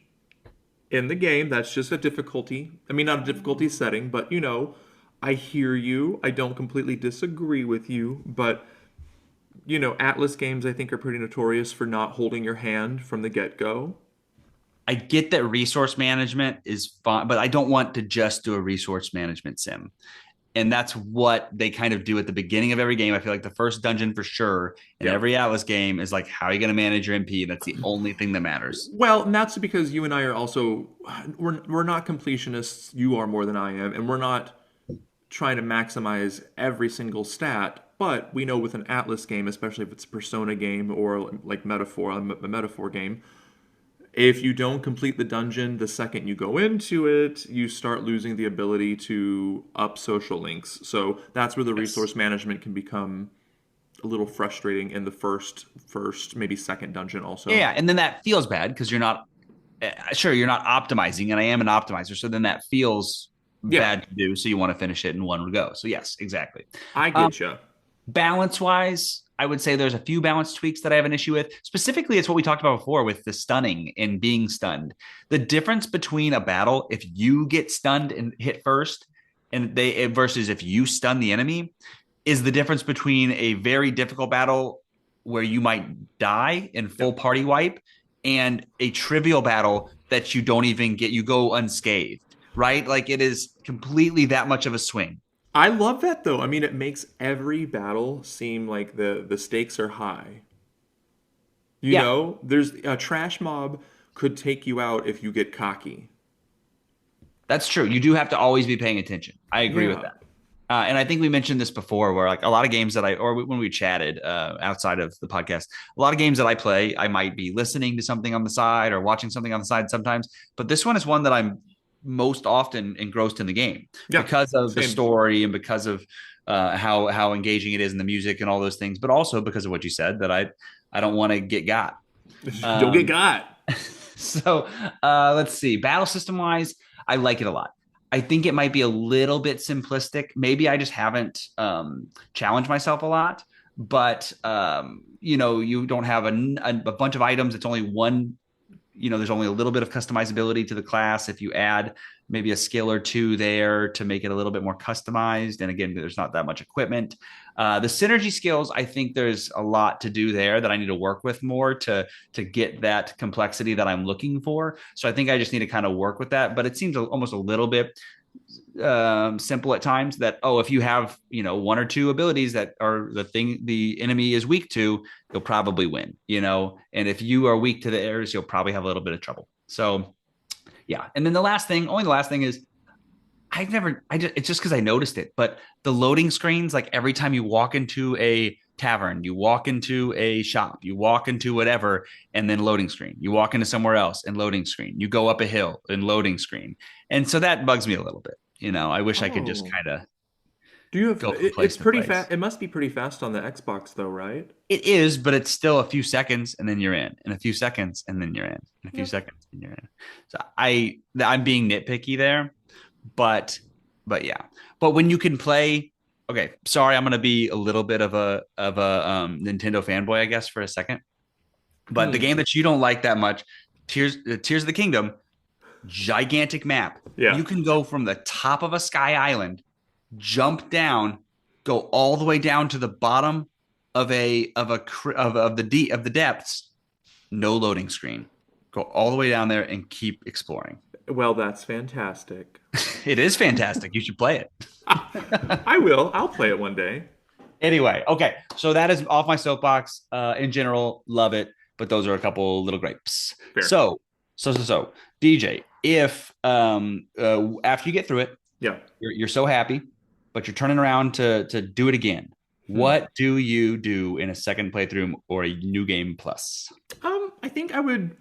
in the game. That's just a difficulty. I mean, not a difficulty setting, but I hear you. I don't completely disagree with you, but Atlas games I think are pretty notorious for not holding your hand from the get-go. I get that resource management is fun, but I don't want to just do a resource management sim. And that's what they kind of do at the beginning of every game. I feel like the first dungeon for sure in Yeah. every Atlas game is like, how are you going to manage your MP? That's the only thing that matters. Well, and that's because you and I are also we're not completionists. You are more than I am, and we're not trying to maximize every single stat. But we know with an Atlas game, especially if it's a Persona game or like a metaphor game, if you don't complete the dungeon the second you go into it, you start losing the ability to up social links. So that's where the resource management can become a little frustrating in the first, maybe second dungeon also. Yeah, and then that feels bad because you're not sure you're not optimizing, and I am an optimizer, so then that feels bad to do. So you want to finish it in one go. So yes, exactly. I get you. Balance wise, I would say there's a few balance tweaks that I have an issue with. Specifically, it's what we talked about before with the stunning and being stunned. The difference between a battle, if you get stunned and hit first, and they versus if you stun the enemy, is the difference between a very difficult battle where you might die in full party wipe and a trivial battle that you don't even get, you go unscathed, right? Like it is completely that much of a swing. I love that though. I mean, it makes every battle seem like the stakes are high. There's a trash mob could take you out if you get cocky. That's true. You do have to always be paying attention. I agree with that. And I think we mentioned this before where like a lot of games that when we chatted outside of the podcast, a lot of games that I play, I might be listening to something on the side or watching something on the side sometimes. But this one is one that I'm most often engrossed in the game because of the story and because of how engaging it is in the music and all those things, but also because of what you said that I don't want to get got. Don't get got. So let's see. Battle system wise, I like it a lot. I think it might be a little bit simplistic. Maybe I just haven't challenged myself a lot, but you don't have a bunch of items. It's only one. There's only a little bit of customizability to the class. If you add maybe a skill or two there to make it a little bit more customized. And again, there's not that much equipment. The synergy skills, I think there's a lot to do there that I need to work with more to get that complexity that I'm looking for. So I think I just need to kind of work with that. But it seems almost a little bit simple at times that, if you have, one or two abilities that are the thing the enemy is weak to, you'll probably win, and if you are weak to the areas, you'll probably have a little bit of trouble. So yeah. And then the last thing is it's just because I noticed it, but the loading screens, like every time you walk into a tavern, you walk into a shop, you walk into whatever, and then loading screen, you walk into somewhere else and loading screen, you go up a hill and loading screen. And so that bugs me a little bit. I wish I could just kind of do you have it's pretty fast. It must be pretty fast on the Xbox though, right? It is, but it's still a few seconds and then you're in, and a few seconds and then you're in, and a few seconds and you're in. So I'm being nitpicky there, but yeah. But when you can play, okay, sorry, I'm gonna be a little bit of a Nintendo fanboy, I guess, for a second. But the game that you don't like that much, Tears of the Kingdom, gigantic map. Yeah. You can go from the top of a sky island, jump down, go all the way down to the bottom of the depths, no loading screen. Go all the way down there and keep exploring. Well, that's fantastic. It is fantastic. You should play it. I will. I'll play it one day. Anyway, okay. So that is off my soapbox. In general, love it. But those are a couple little grapes. Fair. So, DJ, if after you get through it, you're so happy, but you're turning around to do it again. What do you do in a second playthrough or a new game plus? I think I would.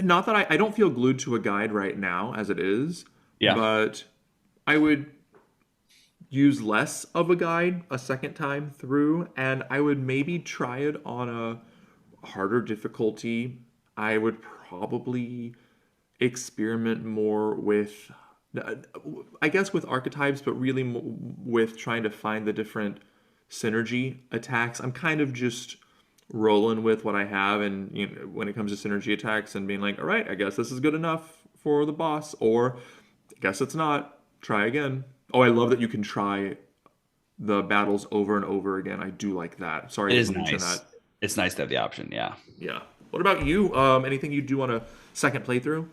Not that I don't feel glued to a guide right now as it is. Yeah. But I would use less of a guide a second time through, and I would maybe try it on a harder difficulty. I would probably experiment more with, I guess, with archetypes, but really with trying to find the different synergy attacks. I'm kind of just rolling with what I have, and when it comes to synergy attacks, and being like, all right, I guess this is good enough for the boss, or I guess it's not. Try again. Oh, I love that you can try the battles over and over again. I do like that. Sorry, I It is didn't mention nice. that. It's nice to have the option. Yeah. Yeah. What about you? Anything you do on a second playthrough?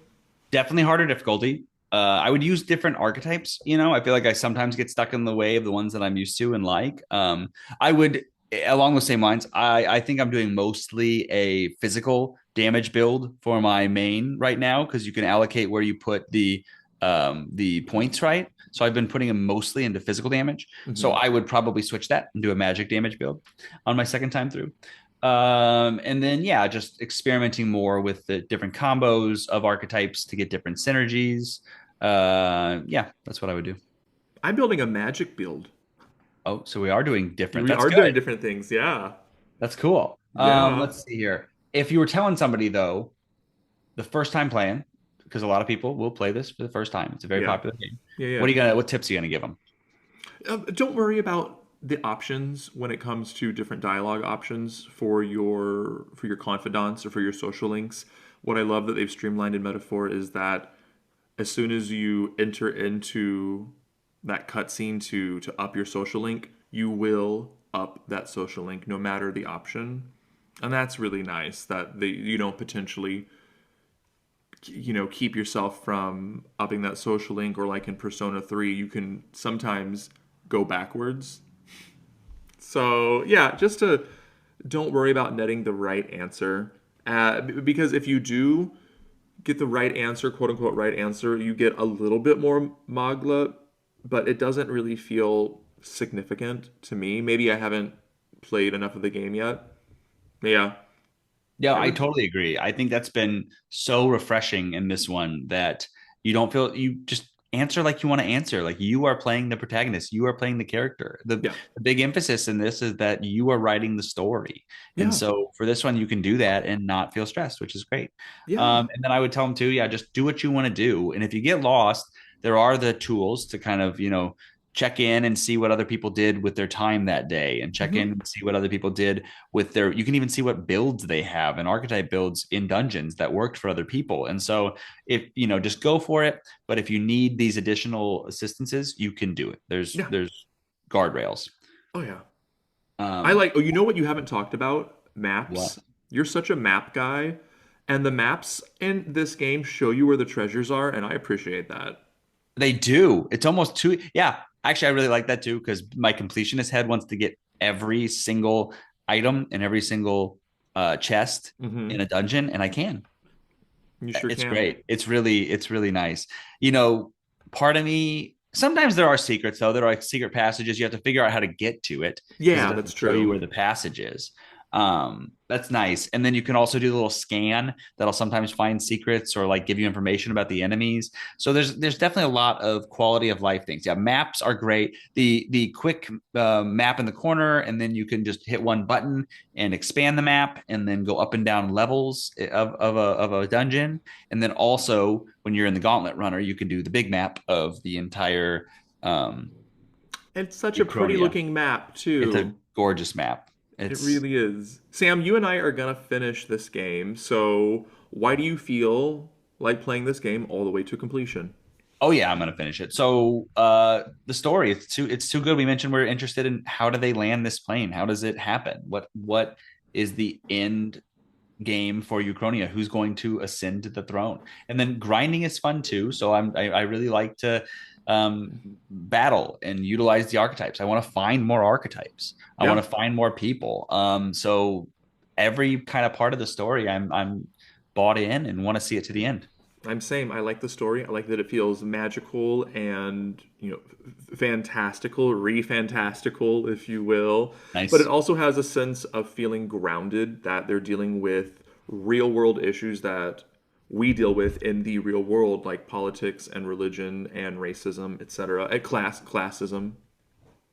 Definitely harder difficulty. I would use different archetypes. I feel like I sometimes get stuck in the way of the ones that I'm used to and like. I would, along the same lines, I think I'm doing mostly a physical damage build for my main right now because you can allocate where you put the points, right? So I've been putting them mostly into physical damage. So I would probably switch that and do a magic damage build on my second time through. And then, yeah, just experimenting more with the different combos of archetypes to get different synergies. Yeah, that's what I would do. I'm building a magic build. Oh, so we are doing different. We That's are good. doing different things. Yeah. That's cool. Yeah. Let's see here. If you were telling somebody though, the first time playing, because a lot of people will play this for the first time. It's a very Yeah. popular game. Yeah. What tips are you gonna give them? Don't worry about the options when it comes to different dialogue options for your confidants or for your social links. What I love that they've streamlined in Metaphor is that as soon as you enter into that cutscene to up your social link, you will up that social link no matter the option, and that's really nice that you don't potentially keep yourself from upping that social link, or like in Persona 3 you can sometimes go backwards. So yeah, just to don't worry about netting the right answer, because if you do get the right answer, quote unquote right answer, you get a little bit more magla, but it doesn't really feel significant to me. Maybe I haven't played enough of the game yet. Yeah. Yeah, I totally agree. I think that's been so refreshing in this one that you don't feel you just answer like you want to answer. Like you are playing the protagonist, you are playing the character. Yeah. The big emphasis in this is that you are writing the story. Yeah. And so for this one, you can do that and not feel stressed, which is great. Yeah. And then I would tell them too, yeah, just do what you want to do. And if you get lost, there are the tools to kind of, check in and see what other people did with their time that day and check in and see what other people did with you can even see what builds they have and archetype builds in dungeons that worked for other people. And so if, just go for it. But if you need these additional assistances, you can do it. There's guardrails. Oh yeah. I like, you know what you haven't talked about? Maps. What? You're such a map guy. And the maps in this game show you where the treasures are, and I appreciate that. They do. It's almost too, yeah. Actually, I really like that too, because my completionist head wants to get every single item and every single chest in a dungeon, and I can. You sure It's can. great. It's really nice. Part of me, sometimes there are secrets though. There are like secret passages. You have to figure out how to get to it. Yeah, that's true. Show you where the passage is. That's nice. And then you can also do a little scan that'll sometimes find secrets or like give you information about the enemies. So there's definitely a lot of quality of life things. Yeah, maps are great. The quick map in the corner, and then you can just hit one button and expand the map, and then go up and down levels of a dungeon. And then also when you're in the Gauntlet Runner, you can do the big map of the entire. It's such a pretty looking map too. It's a gorgeous map. It really is. Sam, you and I are going to finish this game. So why do you feel like playing this game all the way to completion? Oh yeah, I'm going to finish it. So the story, it's too good. We mentioned we're interested in how do they land this plane? How does it happen? What is the end game for Uchronia? Who's going to ascend to the throne? And then grinding is fun too. So I really like to battle and utilize the archetypes. I want to find more archetypes. I want to find more people. So every kind of part of the story, I'm bought in and want to see it to the end. I'm same. I like the story. I like that it feels magical and fantastical, ReFantazio, if you will. Nice. But it also has a sense of feeling grounded, that they're dealing with real world issues that we deal with in the real world, like politics and religion and racism, etc., and classism.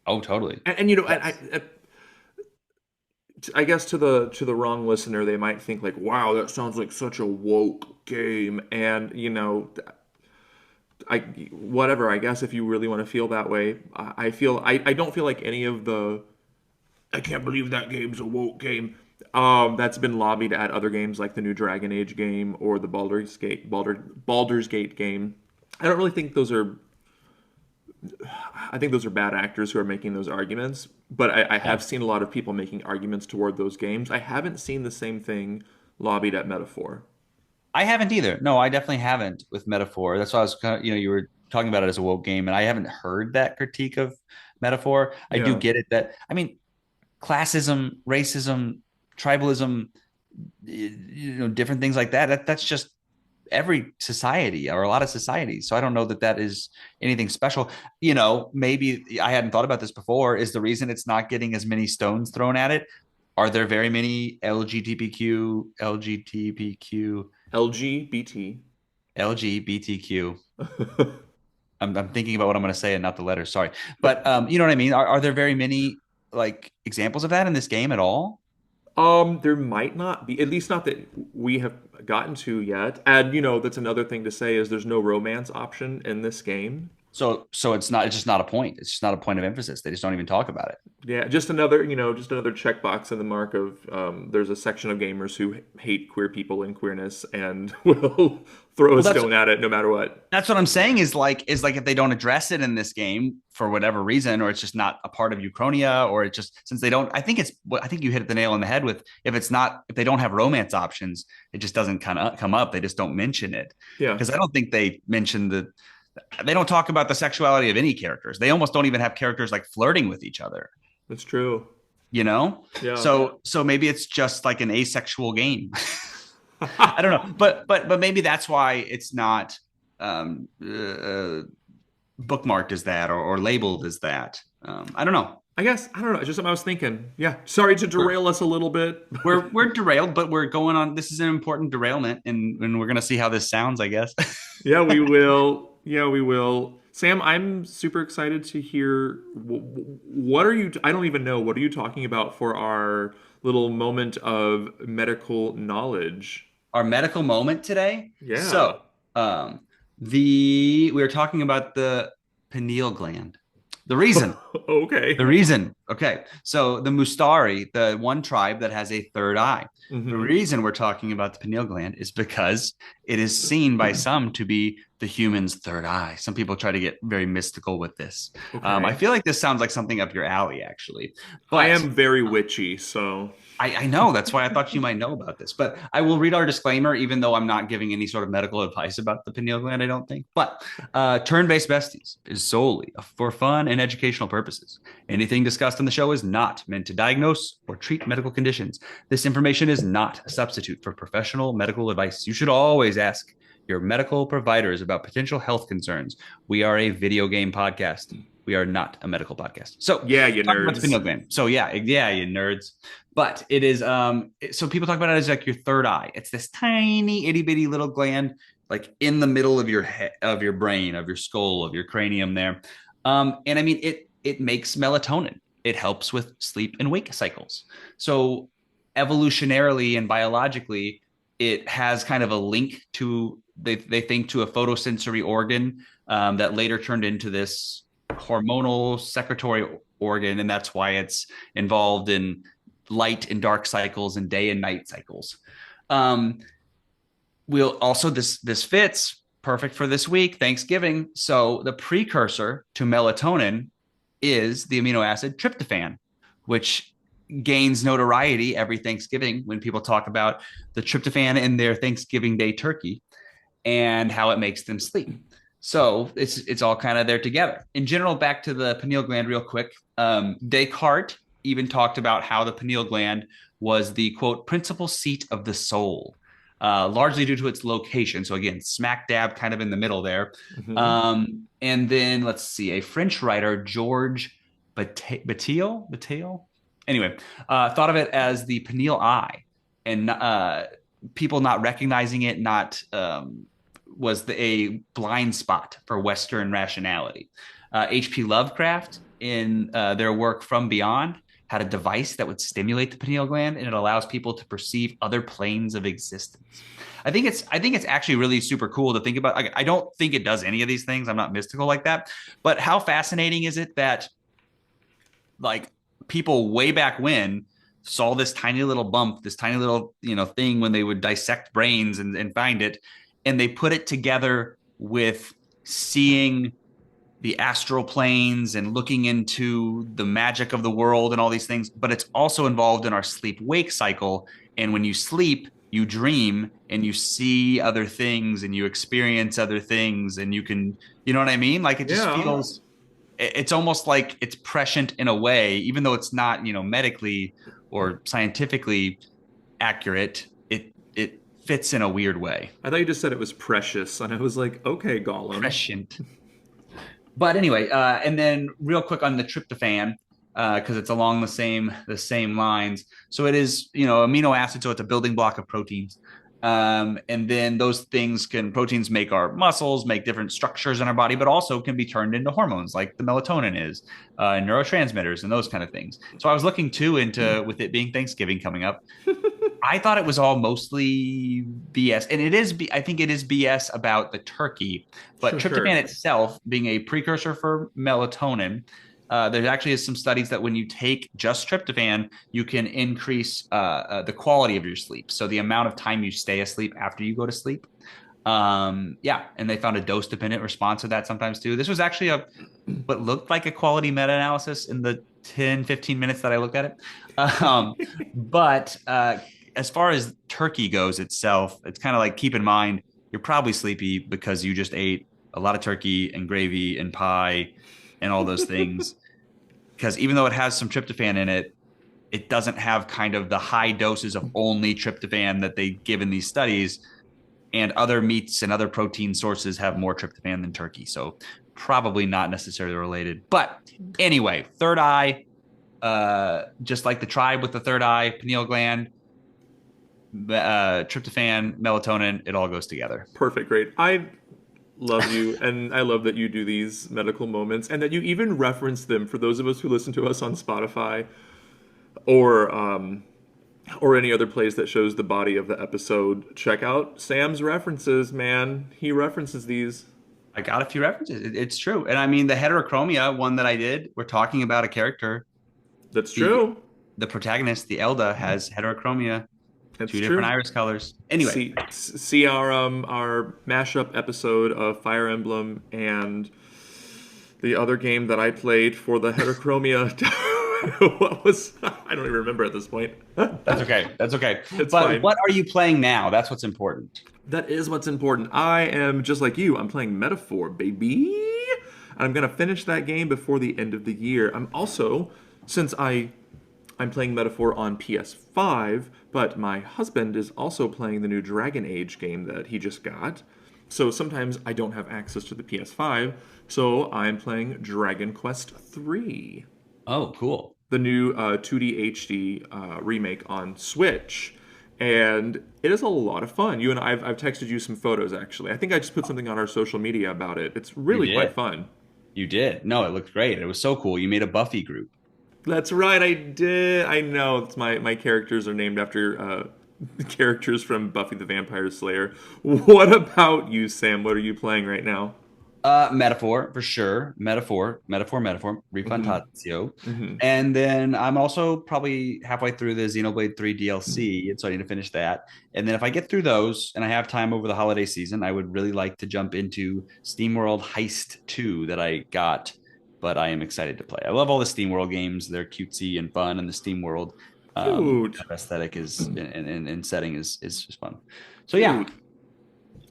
Oh, totally. And I guess to the wrong listener, they might think like, "Wow, that sounds like such a woke game." And whatever. I guess if you really want to feel that way, I don't feel like any of the. I can't believe that game's a woke game. That's been lobbied at other games like the new Dragon Age game or the Baldur's Gate game. I don't really think those are. I think those are bad actors who are making those arguments. But I have seen a lot of people making arguments toward those games. I haven't seen the same thing lobbied at Metaphor. I haven't either. No, I definitely haven't with Metaphor. That's why I was kind of, you were talking about it as a woke game, and I haven't heard that critique of Metaphor. I do Yeah, get it that, I mean, classism, racism, tribalism, different things like that. That's just every society or a lot of societies. So I don't know that that is anything special. Maybe I hadn't thought about this before. Is the reason it's not getting as many stones thrown at it? Are there very many LGBT. LGBTQ? I'm thinking about what I'm going to say and not the letters. Sorry, but you know what I mean. Are there very many like examples of that in this game at all? There might not be, at least not that we have gotten to yet. And that's another thing to say is there's no romance option in this game. So it's not. It's just not a point. It's just not a point of emphasis. They just don't even talk about it. Yeah, just another checkbox in the mark of there's a section of gamers who hate queer people and queerness and will throw a stone at it no matter what. That's what I'm saying is like if they don't address it in this game for whatever reason, or it's just not a part of Uchronia, or it just since they don't. I think you hit the nail on the head with if they don't have romance options, it just doesn't kind of come up. They just don't mention it. Yeah, because I don't think they mention they don't talk about the sexuality of any characters. They almost don't even have characters like flirting with each other. that's true. Yeah. So maybe it's just like an asexual game. I don't know, but maybe that's why it's not bookmarked as that or labeled as that. I don't know. I guess I don't know. It's just something I was thinking. Yeah, sorry to derail us a little bit. We're derailed, but we're going on. This is an important derailment, and we're gonna see how this sounds, I guess. Yeah, we will. Yeah, we will. Sam, I'm super excited to hear what are you. I don't even know. What are you talking about for our little moment of medical knowledge? Our medical moment today. Yeah. So, we were talking about the pineal gland. The reason. Okay. The reason. Okay. So the Mustari, the one tribe that has a third eye. Mm-hmm. The reason we're talking about the pineal gland is because it is seen by some to be the human's third eye. Some people try to get very mystical with this. Okay. I feel like this sounds like something up your alley, actually. But I am very witchy, so. I know. That's why I thought you might know about this. But I will read our disclaimer, even though I'm not giving any sort of medical advice about the pineal gland, I don't think. But Turn-Based Besties is solely for fun and educational purposes. Anything discussed on the show is not meant to diagnose or treat medical conditions. This information is not a substitute for professional medical advice. You should always ask your medical providers about potential health concerns. We are a video game podcast. We are not a medical podcast. So yeah, you nerds. About the pineal gland. So yeah, you nerds. But it is so people talk about it as like your third eye. It's this tiny itty bitty little gland like in the middle of your head, of your brain, of your skull, of your cranium there. And I mean it makes melatonin. It helps with sleep and wake cycles. So evolutionarily and biologically, it has kind of a link to they think to a photosensory organ that later turned into this hormonal secretory organ, and that's why it's involved in light and dark cycles and day and night cycles. We'll also this fits perfect for this week, Thanksgiving. So the precursor to melatonin is the amino acid tryptophan, which gains notoriety every Thanksgiving when people talk about the tryptophan in their Thanksgiving Day turkey and how it makes them sleep. So it's all kind of there together. In general, back to the pineal gland real quick. Descartes even talked about how the pineal gland was the, quote, principal seat of the soul, largely due to its location. So again, smack dab kind of in the middle there. Mm-hmm. And then let's see, a French writer, Georges Bataille, anyway, thought of it as the pineal eye, and people not recognizing it was a blind spot for Western rationality. H.P. Lovecraft, in their work From Beyond, had a device that would stimulate the pineal gland, and it allows people to perceive other planes of existence. I think it's actually really super cool to think about. I don't think it does any of these things. I'm not mystical like that, but how fascinating is it that like people way back when saw this tiny little bump, this tiny little, thing when they would dissect brains and find it. And they put it together with seeing the astral planes and looking into the magic of the world and all these things. But it's also involved in our sleep-wake cycle. And when you sleep, you dream and you see other things and you experience other things and you can, you know what I mean? Like it just feels, it's almost like it's prescient in a way, even though it's not, medically or scientifically accurate. It fits in a weird way. I thought you just said it was precious, and I was like, okay, Gollum. Prescient. But anyway, and then real quick on the tryptophan, because it's along the same lines. So it is, amino acid, so it's a building block of proteins. And then those proteins make our muscles, make different structures in our body, but also can be turned into hormones like the melatonin is, and neurotransmitters and those kind of things. So I was looking too into, with it being Thanksgiving coming up, I thought it was all mostly BS, and I think it is BS about the turkey, but tryptophan itself being a precursor for melatonin. There actually is some studies that when you take just tryptophan, you can increase the quality of your sleep. So the amount of time you stay asleep after you go to sleep. And they found a dose-dependent response to that sometimes too. This was actually what looked like a quality meta-analysis in the 10, 15 minutes that I looked at it. But as far as turkey goes itself, it's kind of like, keep in mind, you're probably sleepy because you just ate a lot of turkey and gravy and pie and all those things. Because even though it has some tryptophan in it, it doesn't have kind of the high doses of only tryptophan that they give in these studies. And other meats and other protein sources have more tryptophan than turkey. So probably not necessarily related. But anyway, third eye, just like the tribe with the third eye, pineal gland, tryptophan, melatonin, it all goes together. Perfect. Great. I love you, and I love that you do these medical moments and that you even reference them for those of us who listen to us on Spotify or any other place that shows the body of the episode. Check out Sam's references, man. He references these. I got a few references. It's true. And I mean, the heterochromia one that I did, we're talking about a character. That's true. The protagonist, the Elda, has heterochromia. That's two true. Different iris colors. Anyway, see our mashup episode of Fire Emblem and the other game that I played for the heterochromia. What was? I don't even remember at this point. That's okay. It's but fine. What are you playing now? That's what's important. That is what's important. I am just like you. I'm playing Metaphor, baby. I'm gonna finish that game before the end of the year. I'm also, since I'm playing Metaphor on PS5, but my husband is also playing the new Dragon Age game that he just got. So sometimes I don't have access to the PS5, so I'm playing Dragon Quest III. Oh, cool. The new 2D HD remake on Switch. And it is a lot of fun. You and I've texted you some photos, actually. I think I just put something on our social media about it. It's really quite fun. You did. No, it looked great. It was so cool. You made a Buffy group. That's right, I did. I know. It's my characters are named after characters from Buffy the Vampire Slayer. What about you, Sam? What are you playing right now? Metaphor, for sure. Metaphor, ReFantazio. Mm-hmm. And then I'm also probably halfway through the Xenoblade 3 DLC, and so I need to finish that. And then if I get through those, and I have time over the holiday season, I would really like to jump into SteamWorld Heist 2 that I got, but I am excited to play. I love all the SteamWorld games. They're cutesy and fun, and the SteamWorld aesthetic is and setting is just fun. So yeah.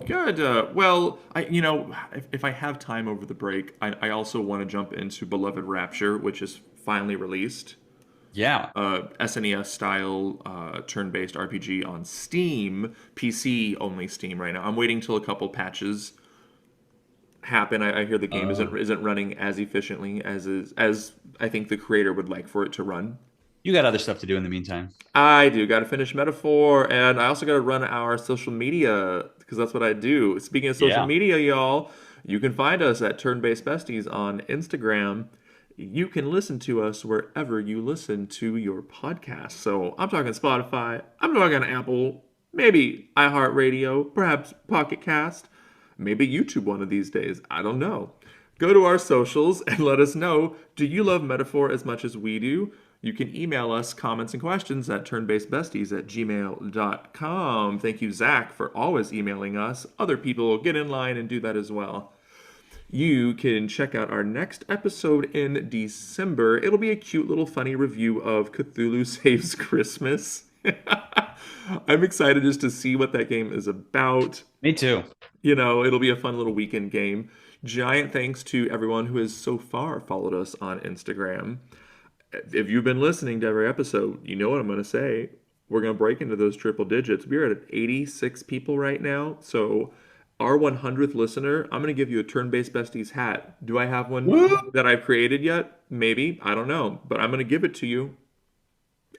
Good. Well, if I have time over the break, I also want to jump into Beloved Rapture, which is finally released. Yeah. SNES style turn-based RPG on Steam, PC only Steam right now. I'm waiting till a couple patches happen. I hear the game isn't running as efficiently as I think the creator would like for it to run. You got other stuff to do in the meantime. I do. Got to finish Metaphor, and I also got to run our social media because that's what I do. Speaking of social media, y'all, you can find us at Turn-Based Besties on Instagram. You can listen to us wherever you listen to your podcast. So I'm talking Spotify, I'm talking Apple, maybe iHeartRadio, perhaps Pocket Cast, maybe YouTube one of these days. I don't know. Go to our socials and let us know, do you love Metaphor as much as we do? You can email us comments and questions at turnbasedbesties@gmail.com. Thank you, Zach, for always emailing us. Other people get in line and do that as well. You can check out our next episode in December. It'll be a cute little funny review of Cthulhu Saves Christmas. I'm excited just to see what that game is about. Me too. You know, it'll be a fun little weekend game. Giant thanks to everyone who has so far followed us on Instagram. If you've been listening to every episode, you know what I'm going to say. We're going to break into those triple digits. We're at 86 people right now. So our 100th listener, I'm going to give you a Turn-Based Besties hat. Do I have one that I've created yet? Maybe. I don't know. But I'm going to give it to you.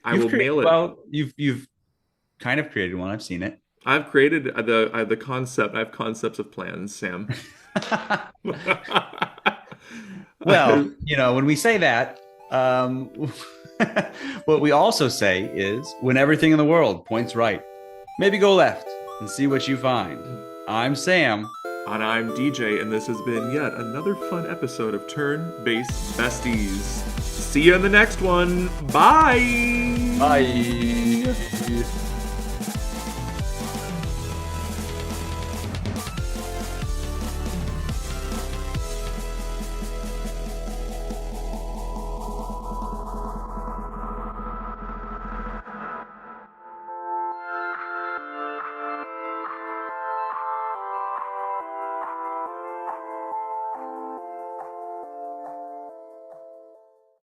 I will mail it. Well, you've kind of created one. I've seen it. I've created the concept. I have concepts of plans, Sam. Well, you know, when we say that, what we also say is when everything in the world points right, maybe go left and see what you find. I'm Sam. And I'm DJ, and this has been yet another fun episode of Turn-Based Besties. See you in the next one. Bye! Bye.